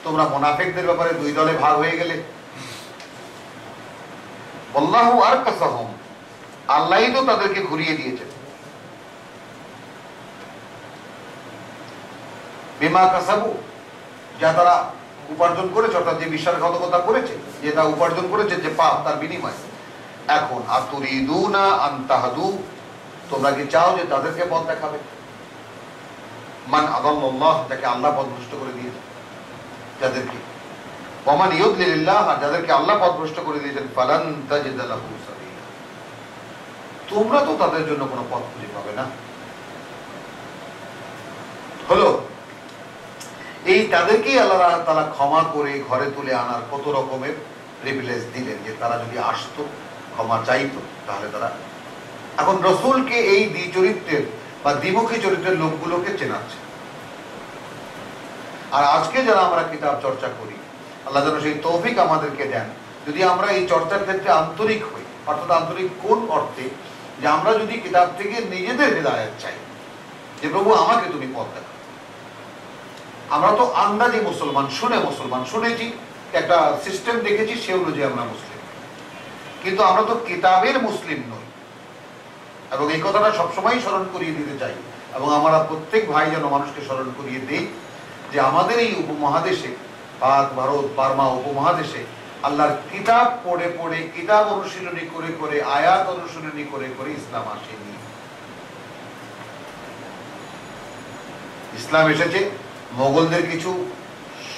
তোমরা মুনাফিকদের ব্যাপারে দুই দলে ভাগ হয়ে গেলে। আল্লাহু আরকাসাহুম, আল্লাহই তো তাদেরকে ঘুরিয়ে দিয়েছেন। বিমা কাসাবু, যা তারা উপার্জন করেছে, অর্থাৎ যে বিশ্বাসঘাতকতা করেছে, যে তা উপার্জন করেছে, যে পাপ, তার বিনিময়। এখন আতুরিদুনা আন তাহদু, তোমরা কি চাও যে তাদেরকে পথ দেখাবে? মান আদাল্লাহ, যাকে আল্লাহ পথভ্রষ্ট করে দিয়েছে, যাদেরকে ওমান ইউদলিল্লাহ, আর যাদেরকে আল্লাহ পথভ্রষ্ট করে দিয়েছেন, ফালান তাজিদ লাহু সাবিলা, তোমরা তো তাদের জন্য কোনো পথ খুঁজে পাবে না। হলো এই তাদেরকেই আল্লাহ তাআলা ক্ষমা করে ঘরে তুলে আনার কত রকমের প্রিভিলেজ দিলেন, যে তারা যদি আসতো, ক্ষমা চাইতো, তাহলে তারা। এখন রসুলকে এই দ্বিচরিত্রের বা দ্বিমুখী চরিত্রের লোকগুলোকে চেনাচ্ছে। আর আজকে যারা আমরা কিতাব চর্চা করি, আল্লাহ যেন সেই তৌফিক আমাদেরকে দেন, যদি আমরা এই চর্চার ক্ষেত্রে আন্তরিক হই। অর্থাৎ আন্তরিক কোন অর্থে? যে আমরা যদি কিতাব থেকে নিজেদের হেদায়েত চাই, যে প্রভু আমাকে তুমি পথ দেখাও। আমরা তো আন্দাজে মুসলমান, মুসলমান শুনেছি, একটা সিস্টেম দেখেছি, সে অনুযায়ী আমরা মুসলিম, কিন্তু আমরা তো কিতাবের মুসলিম নই। এবং এই কথাটা সবসময় স্মরণ করিয়ে দিতে চাই, এবং আমরা প্রত্যেক ভাই যেন মানুষকে স্মরণ করিয়ে দেই যে আমাদের এই উপমহাদেশে, পাক ভারত বার্মা উপমহাদেশে আল্লাহর কিতাব পড়ে পড়ে, কিতাব অনুশীলনী করে করে, আয়াত অনুশীলনী করে করে ইসলাম আসেনি। ইসলাম এসেছে মোগলদের কিছু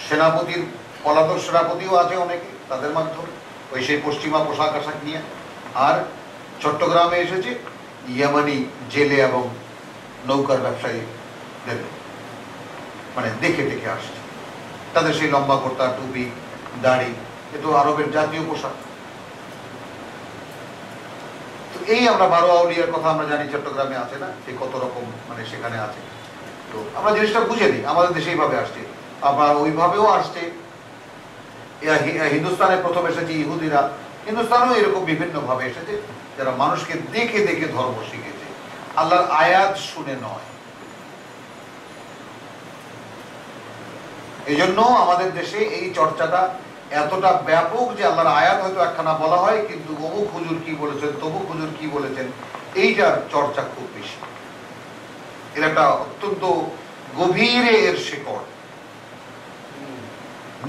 সেনাপতির, পলাতক সেনাপতিও আছে অনেকে, তাদের মাধ্যমে, ওই সেই পশ্চিমা পোশাক আশাক নিয়ে। আর চট্টগ্রামে এসেছে ইয়ামানি জেলে এবং নৌকার ব্যবসায়ীদের, মানে দেখে দেখে আসছে তাদের সেই লম্বা কুর্তা, টুপি, দাড়ি, এ তো আরবের জাতীয় পোশাক। তো এই আমরা 12 আউলিয়ার কথা আমরা জানি চট্টগ্রামে আছে না, সে কত রকম মানে সেখানে আছে। তো আমরা জিনিসটা বুঝে নিই, আমাদের দেশে এইভাবে আসছে, আবার ওইভাবেও আসছে। হিন্দুস্তানে প্রথম এসেছে ইহুদিরা, হিন্দুস্তানেও এরকম বিভিন্ন ভাবে এসেছে, যারা মানুষকে দেখে দেখে ধর্ম শিখেছে, আল্লাহর আয়াত শুনে নয়। এই জন্য আমাদের দেশে এই চর্চাটা এতটা ব্যাপক যে আল্লাহর আয়াত হয়তো একখানা বলা হয়, কিন্তু অমুক হুজুর কি বলেছেন, তমুক হুজুর কি বলেছেন, এইটার চর্চা খুব বেশি। এর একটা অত্যন্ত গভীরে এর শিকড়।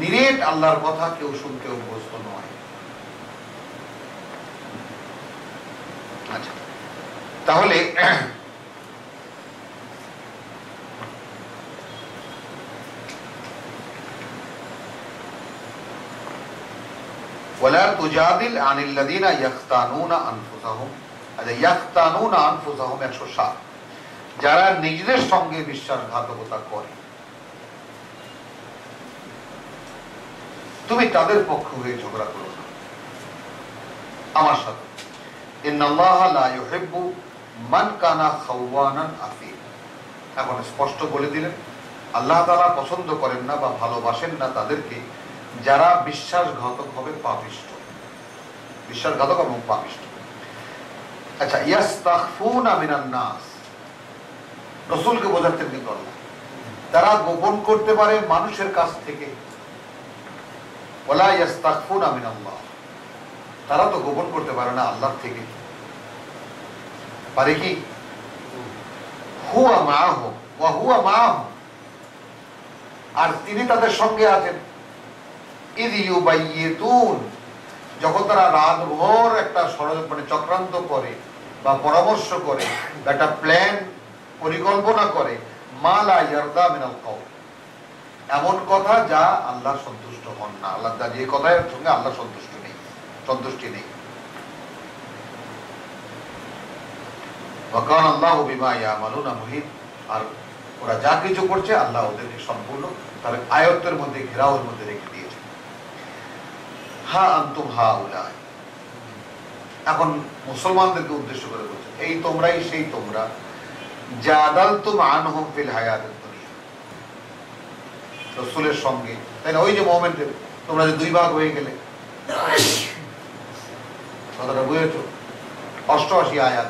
নিরেট আল্লাহর কথা কেউ শুনতে অভ্যস্ত নয়। আচ্ছা, তাহলে ওয়ালা তুজাদিল আনিল লাযিনা ইয়াখতানুনা আনফুসাহুম। আচ্ছা, ইয়াখতানুনা আনফুসাহুম 107, যারা নিজেদের সঙ্গে বিশ্বাসঘাতকতা করে, তুমি তাদের পক্ষ হয়ে ঝগড়া করো না আমার সাথে। ইন্নাল্লাহা লা ইউহিব্বু মান কানা খাওয়ানান আফিম। এখন স্পষ্ট বলে দিলেন, আল্লাহ তাআলা পছন্দ করেন না বা ভালোবাসেন না তাদেরকে যারা বিশ্বাসঘাতক হবে, পাপিষ্ঠ, বিশ্বাসঘাতক এবং পাপিষ্ঠ। আচ্ছা, ইয়াস্তাখফুনা মিনান নাস, রাসূলকে বোঝাচ্ছেন কিন্তু আল্লাহ, তারা গোপন করতে পারে মানুষের কাছ থেকে। ওয়ালা ইয়াস্তাখফুনা মিনাল্লাহ, তারা তো গোপন করতে পারে না আল্লাহ থেকে। পারে কি? হুয়া মাআহুম ওয়া হুয়া মাআহুম, আর তিনি তাদের সঙ্গে আছেন। ইয ইউবাইয়িতুন, যখন তারা রাতভর একটা মানে চক্রান্ত করে বা পরামর্শ করে, একটা প্ল্যান পরিকল্পনা করে, মা লা ইয়ারদা মিনাল কওল, এমন কথা যা আল্লাহ সন্তুষ্ট হন না। আল্লাহ যে কথার সঙ্গে আল্লাহ সন্তুষ্টি নেই। ওয়া কানা আল্লাহু বিমা ইয়ামালুনা মুহিত, আর ওরা যা কিছু করছে আল্লাহ ওদেরকে সম্পূর্ণ তার আয়ত্তের মধ্যে, ঘেরাওয়ের মধ্যে রেখে দিয়েছে। হা আনতুম হাউলাই, এখন মুসলমানদেরকে উদ্দেশ্য করে বলছে, এই তোমরাই সেই তোমরা, জাদালতুম আনহুম ফিল হায়াতিদ দুনিয়া, রাসূলের সঙ্গে, তাই না? ওই যে মোমেন্টে তোমরা যে দুই ভাগ হয়ে গেলে, কথাটা বুঝেছো? 88 আয়াত।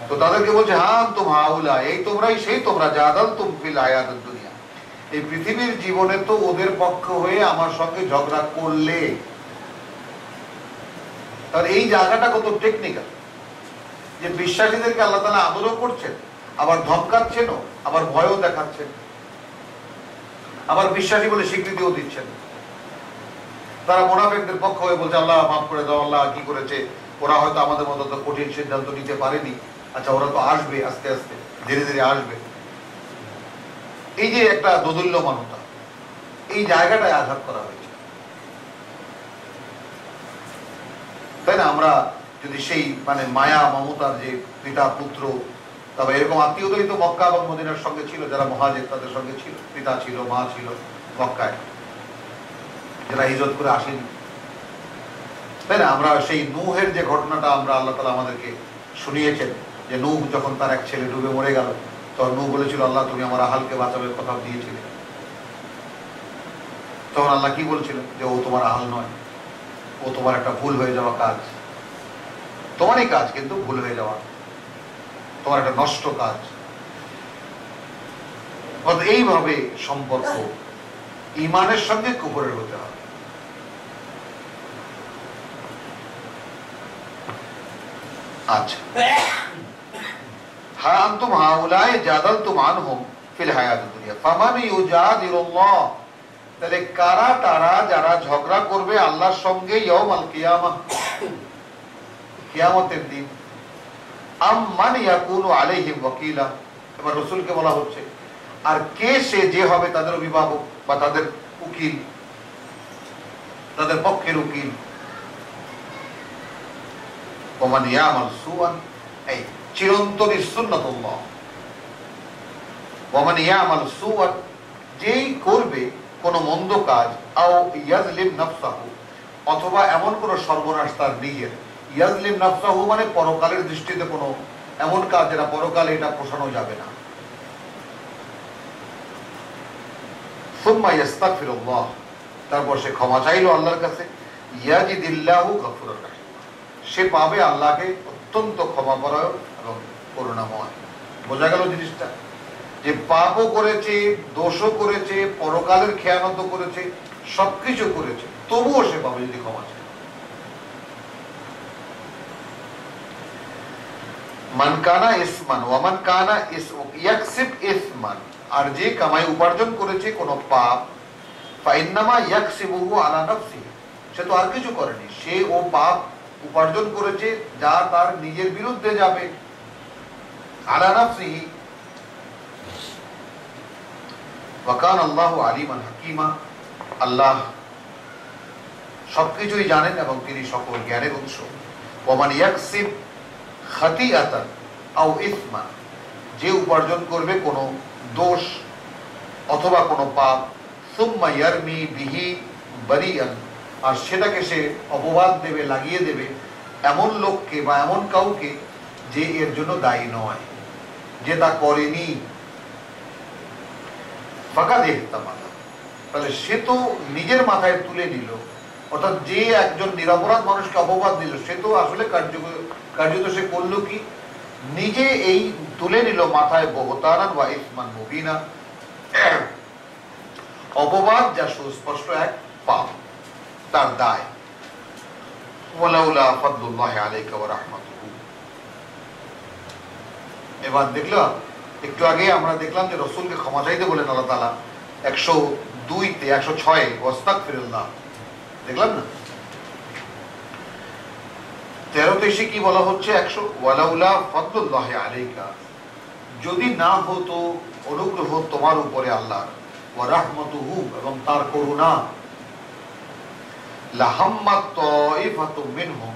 তো তাদেরকে বলছে হা আনতুম হাউলাই, এই তোমরাই সেই তোমরা, জাদালতুম ফিল হায়াতিদ দুনিয়া, এই পৃথিবীর জীবনে তো ওদের পক্ষ হয়ে আমার সঙ্গে ঝগড়া করলে। তাহলে এই জায়গাটা কত টেকনিক্যাল, যে বিশ্বাসীদেরকে আল্লাহ তাআলা আদরও করছেন, আবার ধমকাচ্ছেনও, আবার ভয়ও দেখাচ্ছেন, আবার বিশ্বাসী বলে স্বীকৃতিও দিচ্ছেন। তারা মুনাফিকদের পক্ষ হয়ে বলছে আল্লাহ মাফ করে দাও, আল্লাহ কি করেছে, ওরা হয়তো আমাদের মতো তো কঠিন সিদ্ধান্ত নিতে পারেনি, আচ্ছা ওরা তো আসবে, আস্তে আস্তে ধীরে ধীরে আসবে। এই যে একটা দোদুল্যমানতা, এই জায়গাটায় আঘাত করা হয়েছে, তাই না? আমরা যদি সেই মানে মায়া মমতার যে পিতা পুত্র, তবে এরকম আত্মীয়তাই তো মক্কা এবং মদিনার সঙ্গে ছিল, যারা মুহাজির তাদের সঙ্গে ছিল, পিতা ছিল, মা ছিল মক্কায়, যারা হিজরত করে আসেনি, তাই না? আমরা সেই নূহের যে ঘটনাটা আমরা আল্লাহ তাআলা আমাদেরকে শুনিয়েছেন, যে নূহ যখন তার এক ছেলে ডুবে মরে গেল, তখন নূহ বলেছিল আল্লাহ তুমি আমার আহালকে বাঁচাবে, কথা দিয়েছিলে। তখন আল্লাহ কি বলছিলেন, যে ও তোমার আহাল নয়, ও তোমার একটা ভুল হয়ে যাওয়া কাজ, তোমারই কাজ কিন্তু ভুল হয়ে যাওয়া, তোমার একটা নষ্ট কাজ। এইভাবে সম্পর্ক ঈমানের সঙ্গে কুফরের হতে হবে। আচ্ছা, হা আনতুম হাউলাই জাদালতুম আনহুম ফিল হায়াতিদ দুনিয়া ফামান ইউজাদিলুল্লাহ, তাহলে কারা তারা যারা ঝগড়া করবে আল্লাহর সঙ্গে ইয়াউমাল কিয়ামাহ, কিয়ামতের দিন, আম্মান ইয়াকুনু আলাইহিম ওয়াকিলা, এবার রাসূলকে বলা হচ্ছে আর কে সে যে হবে তাদের অভিভাবক বা তাদের উকিল, তাদের পক্ষের উকিল। ওমান ইয়ামাল সুআন, এই চিরন্তনী সুন্নাতুল্লাহ, ওমান ইয়ামাল সুআন, যেই করবে কোন মন্দ কাজ, আও ইয়াজলিম নাফসাহু, অথবা এমন কোন সর্বনাশ তার নিজের, ইয়াজলিম নাফসাহু মানে পরকালের দৃষ্টিতে কোনো এমন কাজ যেটা পরকালে এটা পোষানো যাবে না, সুম্মা ইস্তাগফিরুল্লাহ, তারপর সে ক্ষমা চাইলো আল্লাহর কাছে, ইয়াজিদিল্লাহু গফুরুর রাহিম, সে পাবে আল্লাহকে অত্যন্ত ক্ষমাপরায়ণ এবং করুণাময়। বোঝা গেল জিনিসটা, যে পাপও করেছে, দোষও করেছে, পরকালের খেয়ানত করেছে, সবকিছু করেছে, তবুও সে পাবে যদি ক্ষমা চায়। মান কানা ইসমান ওয়া মান কানা ইয়াকসিব ইসমান, আর যে কামাই উপার্জন করেছে কোন পাপ, ফাইন্নামা ইয়াকসিবুহু আলা নাফসিহি, সে তো আর কিছু করেনি, সে ও পাপ উপার্জন করেছে যা তার নিজের বিরুদ্ধে যাবে, আলা নাফসিহি। ওয়া কানা আল্লাহু আলিমান হাকীমা, আল্লাহ সবকিছুই জানেন এবং তিনি সকল জ্ঞানের উৎস। ওয়া মান ইয়াকসিব খাতিআতান আও ইসমান, যে উপার্জন করবে কোনো দোষ অথবা কোনো পাপ, সুম্মা ইয়ারমি বিহি বারিয়ান, আর সেটাকে সে অপবাদ দেবে, লাগিয়ে দেবে এমন লোককে বা এমন কাউকে যে এর জন্য দায়ী নয়, যে তা করেনি, ফাকাদ ইহতামালা, তাহলে সে তো নিজের মাথায় তুলে নিল, অর্থাৎ যে একজন নিরপরাধ মানুষকে অপবাদ দিল, সে তো আসলে কার্যত সে করলো কি, নিজে এই তুলে নিল মাথায় বহতানান ওয়া ইসমান মুবিনা, অপবাদ যা সুস্পষ্ট এক পাপ, তার দায়। ওয়ালাউলা ফাদলুল্লাহি আলাইকা ওয়া রাহমাতুহু, এবার দেখলাম একটু আগে আমরা দেখলাম যে রাসূলকে ক্ষমা চাইতে বলেন আল্লাহ তাআলা 2-তে 106 ওয়াস্তাগফিরুল্লাহ দেখলাম না। 13তে এসে কি বলা হচ্ছে? 100 ওয়ালাউলা ফাদলুল্লাহি আলাইকা, যদি না হতো অনুগ্রহ তোমার উপরে আল্লাহ, ওয়া রাহমাতুহু এবং তার করুণা, লাহাম্মাত তাইফাতুম মিনহুম,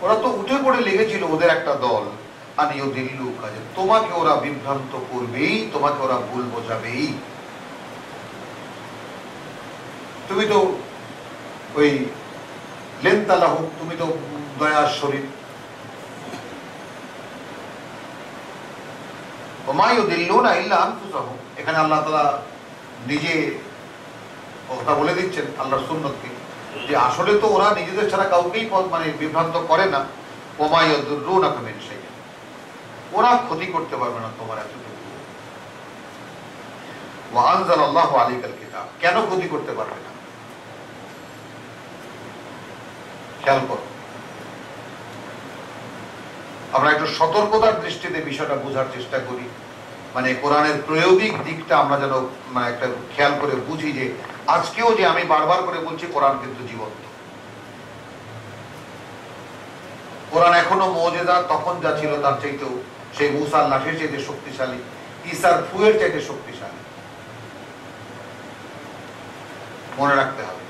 ওরা তো উঠে পড়ে লেগেছিল ওদের একটা দল, আন ইউদিল্লুকা, যে তোমাকে ওরা বিভ্রান্ত করবেই, তোমাকে ওরা ভুল বোঝাবেই। তুমি তো ওই লেনতালাহু, তুমি তো দয়ার শরীর। ওমা ইউদিল্লুনা ইল্লা আনফুসাহুম, এখানে আল্লাহ তাআলা নিজে কথা বলে দিচ্ছেন আল্লাহর সুন্নতকে, যে আসলে তো ওরা নিজেদের ছাড়া কাউকেই মানে বিভ্রান্ত করে না। ওমা ইয়াদুররুনাকা মিন শাই, ওরা ক্ষতি করতে পারবে না তোমার এতটুকু। ওয়া আনজালাল্লাহু আলাইকাল কিতাব, কেন ক্ষতি করতে পারবে না? খেয়াল করো, আমরা একটু সতর্কতার দৃষ্টিতে বিষয়টা বোঝার চেষ্টা করি, মানে কোরআনের প্রয়োগিক দিকটা আমরা যেন মানে একটা খেয়াল করে বুঝি, যে আজকেও যে আমি বারবার করে বলছি কোরআন কিন্তু জীবন্ত। কোরআন এখনো মুজিজা, তখন যা ছিল তার চাইতেও, সেই মুসার লাঠির চাইতে শক্তিশালী, ঈসার ফুয়ের চাইতে শক্তিশালী, মনে রাখতে হবে।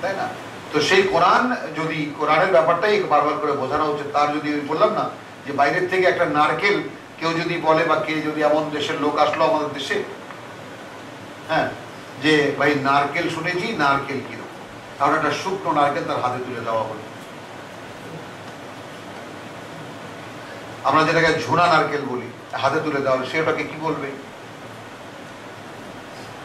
তাই না? তো সেই কোরআন, যদি কোরআনের ব্যাপারটাই বারবার করে বোঝানো উচিত। তার যদি বললাম না যে বাইরের থেকে একটা নারকেল কেউ যদি বলে, বা কে যদি এমন দেশের লোক আসলো আমাদের দেশে, হ্যাঁ, যে ভাই নারকেল শুনেছি, নারকেল কিরকম, কারণ একটা শুকনো নারকেল তার হাতে তুলে দেওয়া হলো। আমরা যেটাকে ঝুনা নারকেল বলি, হাতে তুলে দেওয়া হলো, সে ওটাকে কি বলবে?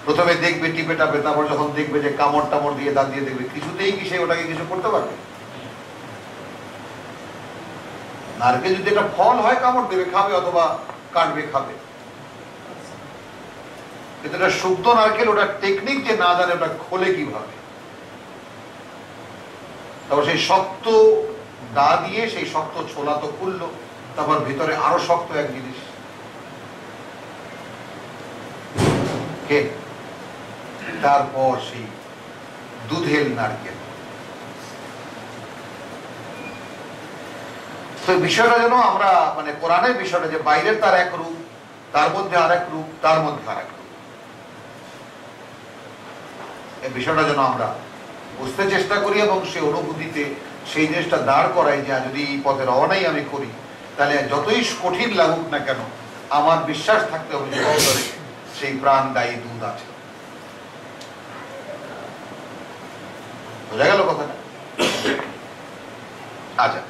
প্রথমে দেখবে টিপে টাপে, তারপর যখন দেখবে যে কামড় টামড় দিয়ে দাঁত দিয়ে দেখবে, কিছুতেই কি সে ওটাকে কিছু করতে পারবে? নারকেল যদি একটা ফল হয়, কামড় দেবে, খাবে, অথবা কাটবে, খাবে। কিন্তু এটা শুদ্ধ নারকেল, ওটা টেকনিক যে না জানে, ওটা খোলে কিভাবে, তারপর সেই শক্ত দা দিয়ে সেই শক্ত ছোলা তো খুললো, তারপর ভিতরে আরো শক্ত এক জিনিস, কে? তারপর সেই দুধের নারকেল। তো বিষয়টা যেন আমরা মানে কোরআনের বিষয়টা, যে বাইরের তার এক রূপ, তার মধ্যে আর এক রূপ, তার মধ্যে আর এক রূপ, এই বিষয়টা যেন আমরা বুঝতে চেষ্টা করি, এবং সেই অনুভূতিতে সেই জিনিসটা দাঁড় করাই, যে যদি এই পথে রওনাই আমি করি, তাহলে যতই কঠিন লাগুক না কেন, আমার বিশ্বাস থাকতে হবে যে অন্তরে সেই প্রাণদায়ী দুধ আছে। বোঝা গেল কথাটা? আচ্ছা,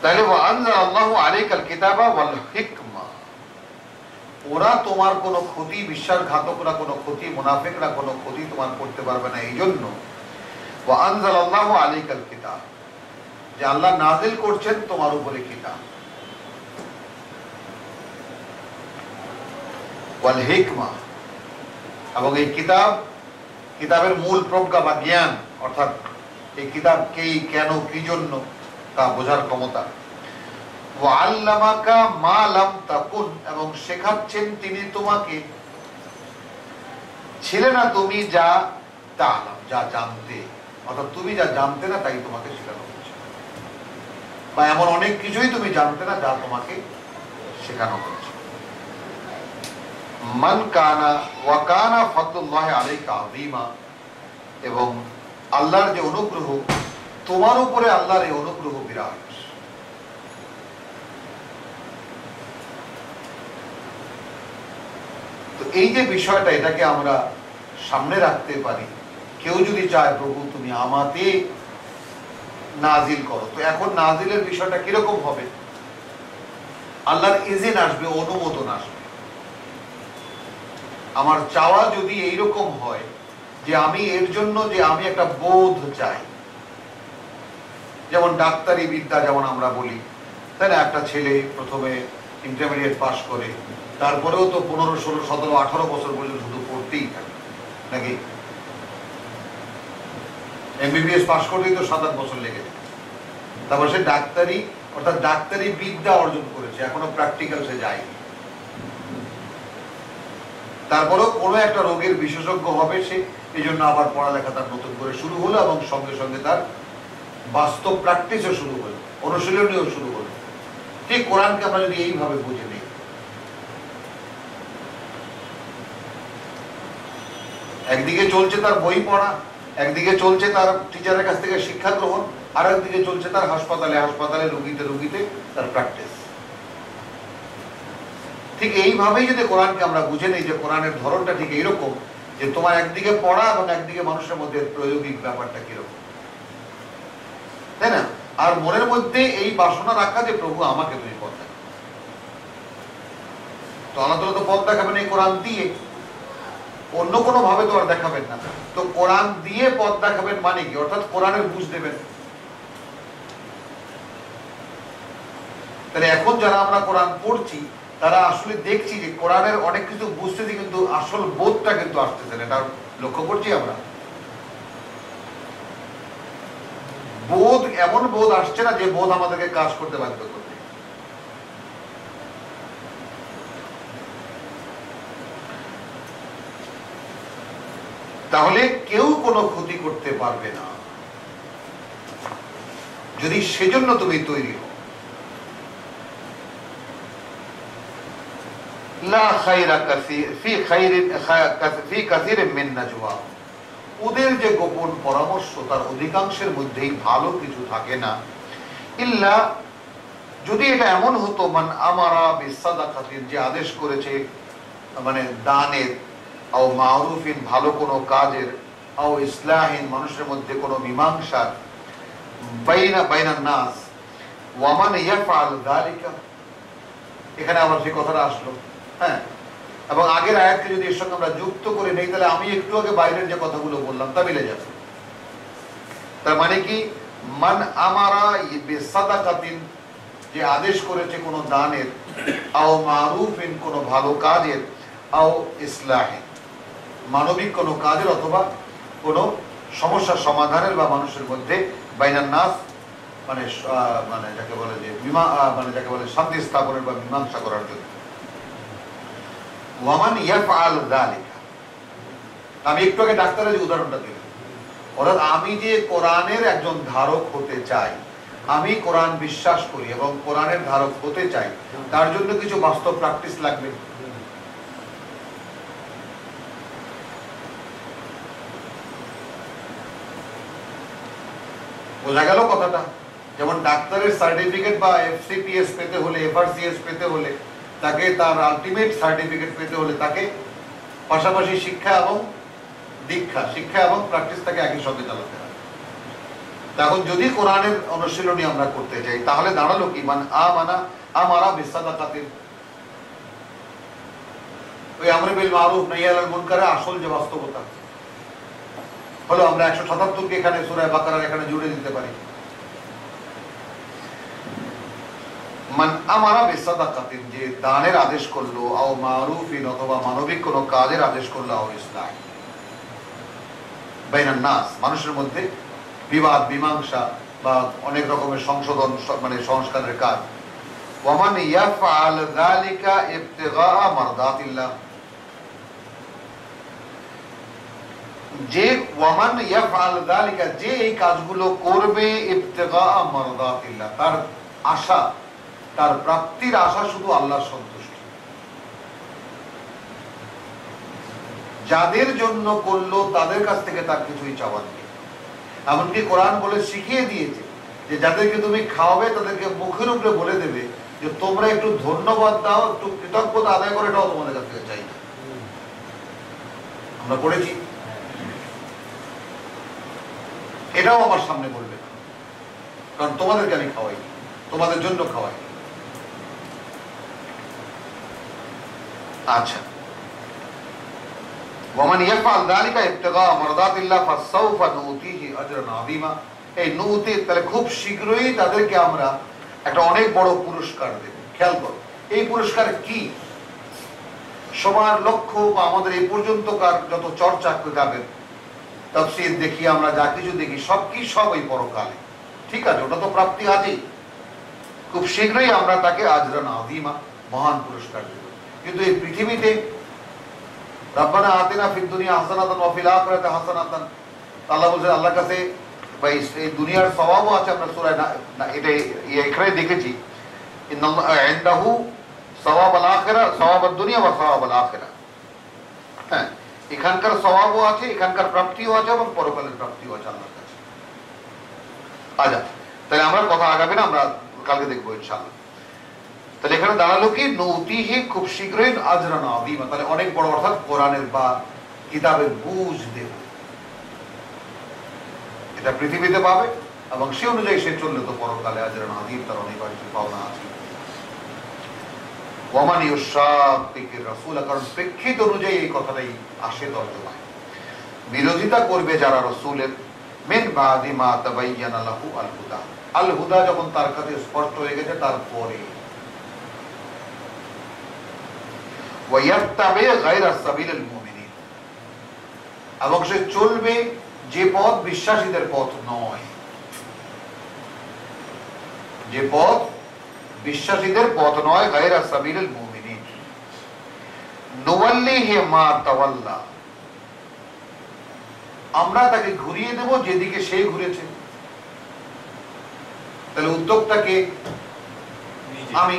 তাহলে আনজালাল্লাহু আলাইকাল কিতাবা ওয়াল হিকমা, ওরা তোমার কোনো ক্ষতি, বিশ্বাসঘাতকরা কোনো ক্ষতি, মুনাফিকরা কোনো ক্ষতি তোমার করতে পারবে না। এই জন্য ওয়া আনজালাল্লাহু আলাইকাল কিতাব, যে আল্লাহ নাজিল করছেন তোমার উপরে কিতাব, ওয়াল হিকমা, এবং এই কিতাব, কিতাবের মূল প্রজ্ঞা বা জ্ঞান, অর্থাৎ এই কিতাব কেই, কেন, কি জন্য, তা বোঝার ক্ষমতা। ওয়া আল্লামাকা মা লাম তাকুন, এবং শেখাচ্ছেন তিনি তোমাকে, ছিলে না তুমি যা তা'লাম, যা জানতে, অর্থাৎ তুমি যা জানতে না তাই তোমাকে শেখানো হচ্ছে, বা এমন অনেক কিছুই তুমি জানতে না যা তোমাকে শেখানো হচ্ছে। মান কানা ওয়া কানা ফাদলুল্লাহি আলাইকা আযীমা, এবং আল্লাহর যে অনুগ্রহ, তোমার উপরে আল্লাহর এই অনুগ্রহ বিরাট। তো এই যে বিষয়টা, এটাকে আমরা সামনে রাখতে পারি। কেউ যদি চায় প্রভু তুমি আমাতে নাজিল করো, তো এখন নাজিলের বিষয়টা কিরকম হবে? আল্লাহর ইজিন আসবে, অনুমোদন আসবে। আমার চাওয়া যদি এইরকম হয় যে আমি এর জন্য, যে আমি একটা বোধ চাই, যেমন ডাক্তারি বিদ্যা যেমন আমরা বলি, তাই না? একটা ছেলে প্রথমে ইন্টারমিডিয়েট পাস করে, তারপরেও তো 15, 16, 17, 18 বছর পর্যন্ত শুধু পড়তেই থাকে, নাকি? এমবিবিএস পাস করতেই তো 7-8 বছর লেগে যায়। তারপর সে ডাক্তারি, অর্থাৎ ডাক্তারি বিদ্যা অর্জন করেছে, এখনো প্র্যাকটিক্যাল সে যায়নি। তারপরেও কোনো একটা রোগের বিশেষজ্ঞ হবে সে, এই জন্য আবার পড়ালেখা তার নতুন করে শুরু হলো এবং সঙ্গে সঙ্গে তার বাস্তব প্র্যাকটিসও শুরু হলো, অনুশীলনীও শুরু হলো। ঠিক কোরআনকে আমরা যদি এইভাবে বুঝে নিই, একদিকে চলছে তার বই পড়া, একদিকে চলছে তার টিচারের কাছ থেকে শিক্ষা গ্রহণ, আর একদিকে চলছে তার হাসপাতালে রুগীতে তার প্র্যাকটিস। ঠিক এইভাবেই যদি কোরআনকে আমরা বুঝে নিই যে কোরআনের ধরনটা ঠিক এইরকম, যে তোমার একদিকে পড়া এবং একদিকে মানুষের মধ্যে প্রয়োগিক ব্যাপারটা কিরকম, তাই না? আর মনের মধ্যে এই বাসনা রাখা যে প্রভু আমাকে তুমি পথ দেখাও। তো আল্লাহ তাআলা তো পথ দেখাবেন এই কোরআন দিয়ে, অন্য কোনো ভাবে তো আর দেখাবেন না। তো কোরআন দিয়ে পথ দেখাবেন মানে কি? অর্থাৎ কোরআনের বুঝ দেবেন। তাহলে এখন যারা আমরা কোরআন পড়ছি তারা আসলে দেখছি যে কোরআনের অনেক কিছু বুঝতেছি, কিন্তু আসল বোধটা কিন্তু আসতেছে না। এটা লক্ষ্য করছি আমরা। বোধ, এমন বোধ আসছে না যে বোধ আমাদেরকে কাজ করতে বাধ্য করবে। তাহলে কেউ কোনো ক্ষতি করতে পারবে না যদি সেজন্য তুমি তৈরি হও। লা খায়রা ফি কাসীরিন মিন নাজওয়া, ওদের যে গোপন পরামর্শ তার অধিকাংশের মধ্যেই ভালো কিছু থাকে না। ইল্লা, যদি এটা এমন হতো, মান আমারা বিসাদাকাতিন, যে আদেশ করেছে মানে দানের, আও মারুফিন ভালো কোনো কাজের, আও ইসলাহিন মানুষের মধ্যে কোনো মীমাংসার, বাইনান নাস, ওয়ামান ইয়াফআল যালিকা, এখানে আবার যে কথাটা আসলো, হ্যাঁ, এবং আগের আয়াতকে যদি এর সঙ্গে আমরা যুক্ত করে নেই, তাহলে আমি একটু আগে বাইরের যে কথাগুলো বললাম তা মিলে যাবে। তার মানে কি, মান আমারা বিসাদাকাতিন, যে আদেশ করেছে কোনো দানের, আও মারুফিন কোনো ভালো কাজের, আও ইসলাহিন মানবিক কোনো কাজের, অথবা কোনো সমস্যা সমাধানের বা মানুষের মধ্যে, বাইনান নাস মানে মানে যাকে বলে যে মানে যাকে বলে শান্তি স্থাপনের বা মীমাংসা করার জন্য। ওয়ামান ইয়াফআল যালিকা, আমি একটু আগে ডাক্তারের যে উদাহরণটা দিলাম, অর্থাৎ আমি যে কোরআনের একজন ধারক হতে চাই, আমি কোরআন বিশ্বাস করি এবং কোরআনের ধারক হতে চাই, তার জন্য কিছু বাস্তব প্র্যাকটিস লাগবে। বোঝা গেল কথাটা? যেমন ডাক্তারের সার্টিফিকেট বা এফসিপিএস পেতে হলে, এফআরসিএস পেতে হলে, তাকে তার আলটিমেট সার্টিফিকেট পেতে হলে তাকে পাশাপাশি শিক্ষা এবং দীক্ষা, শিক্ষা এবং প্র্যাকটিস তাকে একই সঙ্গে চালাতে হবে। তখন যদি কোরআনের অনুশীলনী আমরা করতে চাই, তাহলে দাঁড়ালো কি, মান আমারা বিসাদাকাতিন, ওই আমরে বিল মারুফ নাহি আনিল মুনকারের আসল যে বাস্তবতা হলো, আমরা 177 কে এখানে সূরা বাকারার এখানে জুড়ে দিতে পারি। মান আমারা বিসাদাকাতিন, যে দানের আদেশ করলো, আও মারুফিন অথবা মানবিক কোনো কাজের আদেশ করলো, আও ইসলাহ বাইনান নাস মানুষের মধ্যে বিবাদ মীমাংসা বা অনেক রকমের সংশোধন মানে সংস্কারের কাজ। ওয়ামান ইয়াফআল যালিকা ইবতিগা মারদাতিল্লাহ, যে ওয়ামান ইয়াফআল যালিকা, যে এই কাজগুলো করবে ইবতিগা মারদাতিল্লাহ, তার আশা, তার প্রাপ্তির আশা শুধু আল্লাহর সন্তুষ্টি। যাদের জন্য করলো তাদের কাছ থেকে তার কিছুই চাওয়ার নেই। এমনকি কোরআন বলে শিখিয়ে দিয়েছে যে যাদেরকে তুমি খাওয়াবে তাদেরকে মুখের উপরে বলে দেবে যে তোমরা একটু ধন্যবাদ দাও, একটু কৃতজ্ঞতা আদায় করে, এটাও তোমাদের কাছ থেকে চাই না। আমরা পড়েছি, এটাও আমার সামনে বলবে না, কারণ তোমাদেরকে আমি খাওয়াই, তোমাদের জন্য খাওয়াই। আচ্ছা, ওয়ামান ইয়াফআল যালিকা ইবতিগা মারদাতিল্লাহ ফাসাউফা নুতিহি আজরান আযীমা, এই নুতি তাহলে খুব শীঘ্রই তাদেরকে আমরা একটা অনেক বড় পুরস্কার দেব। খেয়াল করো, এই পুরস্কার কি? সবার লক্ষ্য বা আমাদের এই পর্যন্তকার যত চর্চা কিতাবের তাফসীর দেখি, আমরা যা কিছু দেখি সব ওই পরকালে, ঠিক আছে, ওটা তো প্রাপ্তি আছেই। খুব শীঘ্রই আমরা তাকে আজরান আযীমা মহান পুরস্কার দেব। কিন্তু এই পৃথিবীতে রব্বানা আতিনা ফিদ দুনিয়া হাসানাতান ওয়া ফিল আখিরাতি হাসানাতান, আল্লাহ বলেন আল্লাহর কাছে ভাই এই দুনিয়ার সওয়াবও আছে। আমরা সূরা এটা এখানে দেখেছি ইন্নাল্লাহু ইনদাহু সওয়াবুল আখিরা সওয়াবুদ দুনিয়া ওয়া সওয়াবুল আখিরা। হ্যাঁ, এখানকার সওয়াবও আছে, এখানকার প্রাপ্তিও আছে এবং পরকালের প্রাপ্তিও আছে আল্লাহর কাছে। আচ্ছা, তাহলে আমরা কথা আগাবে না, আমরা কালকে দেখবো ইনশাআল্লাহ। তাহলে এখানে দাঁড়ালো কি নৌতিহি, খুব শীঘ্রই আজরান আযীমা, তাহলে অনেক বড়, অর্থাৎ কোরআনের বা কিতাবের বুঝ দেব, এটা পৃথিবীতে পাবে এবং সে অনুযায়ী সে চললে তো পরকালে আজরান আযীম, তার অনিবার্য পাওনা আছে। ওয়ামান ইউশাক্কিকির রাসূল, কারণ প্রেক্ষিত অনুযায়ী এই কথাটাই আসে তর্জমায়। বিরোধিতা করবে যারা রাসূলের, মিন বাদি মা তাবায়্যানা লাহু আল হুদা, আল হুদা যখন তার কাছে স্পষ্ট হয়ে গেছে তারপরে, ওয়ায়াত্তাবি গায়রা সাবিলিল মুমিনিন, এবং সে চলবে যে পথ বিশ্বাসীদের পথ নয়, যে পথ বিশ্বাসীদের পথ নয়, গায়রা সাবিলিল মুমিনিন, নুওয়াল্লিহি মা তাওয়াল্লা, আমরা তাকে ঘুরিয়ে দেব যেদিকে সে ঘুরেছে। তাহলে উদ্যোগটাকে আমি,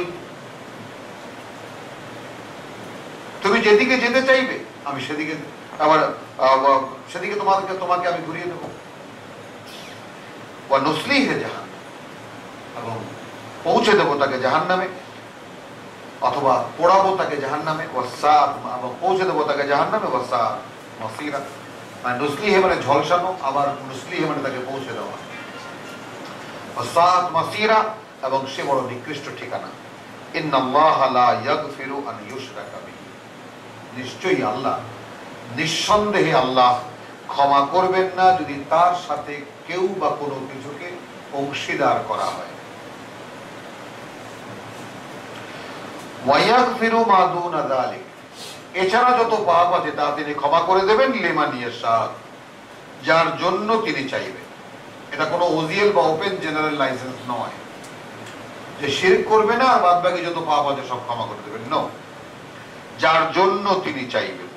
তুমি যেদিকে যেতে চাইবে আমি সেদিকে, আবার সেদিকে তোমাকে আমি ঘুরিয়ে দেবো। ওয়া নুসলিহি জাহান্নাম, এবং পৌঁছে দেবো তাকে জাহান্নামে, অথবা পোড়াবো তাকে জাহান্নামে, ওয়াসাআত, এবং পৌঁছে দেবো তাকে জাহান্নামে, ওয়াসাআত মাসীরা, মানে নুসলিহি মানে ঝলসানো, আবার নুসলিহি মানে তাকে পৌঁছে দেওয়া, ওয়াসাআত মাসীরা, এবং সে বড় নিকৃষ্ট ঠিকানা। ইন্নাল্লাহা লা ইয়াগফিরু আন ইউশরাকা বিহি, নিশ্চয়ই আল্লাহ, নিঃসন্দেহে আল্লাহ ক্ষমা করবেন না যদি তার সাথে কেউ বা কোনো কিছুকে অংশীদার করা হয়। ওয়ায়াগফিরু মা দুনা যালিক, এছাড়া যত পাপ আছে তা তিনি ক্ষমা করে দেবেন, লিমান ইয়াশা, যার জন্য তিনি চাইবেন। এটা কোনো ওজিএল বা ওপেন জেনারেল লাইসেন্স নয় যে শিরক করবে না আর বাদ বাকি যত পাপ আছে সব ক্ষমা করে দেবেন, নো, যার জন্য তিনি চাইবেন।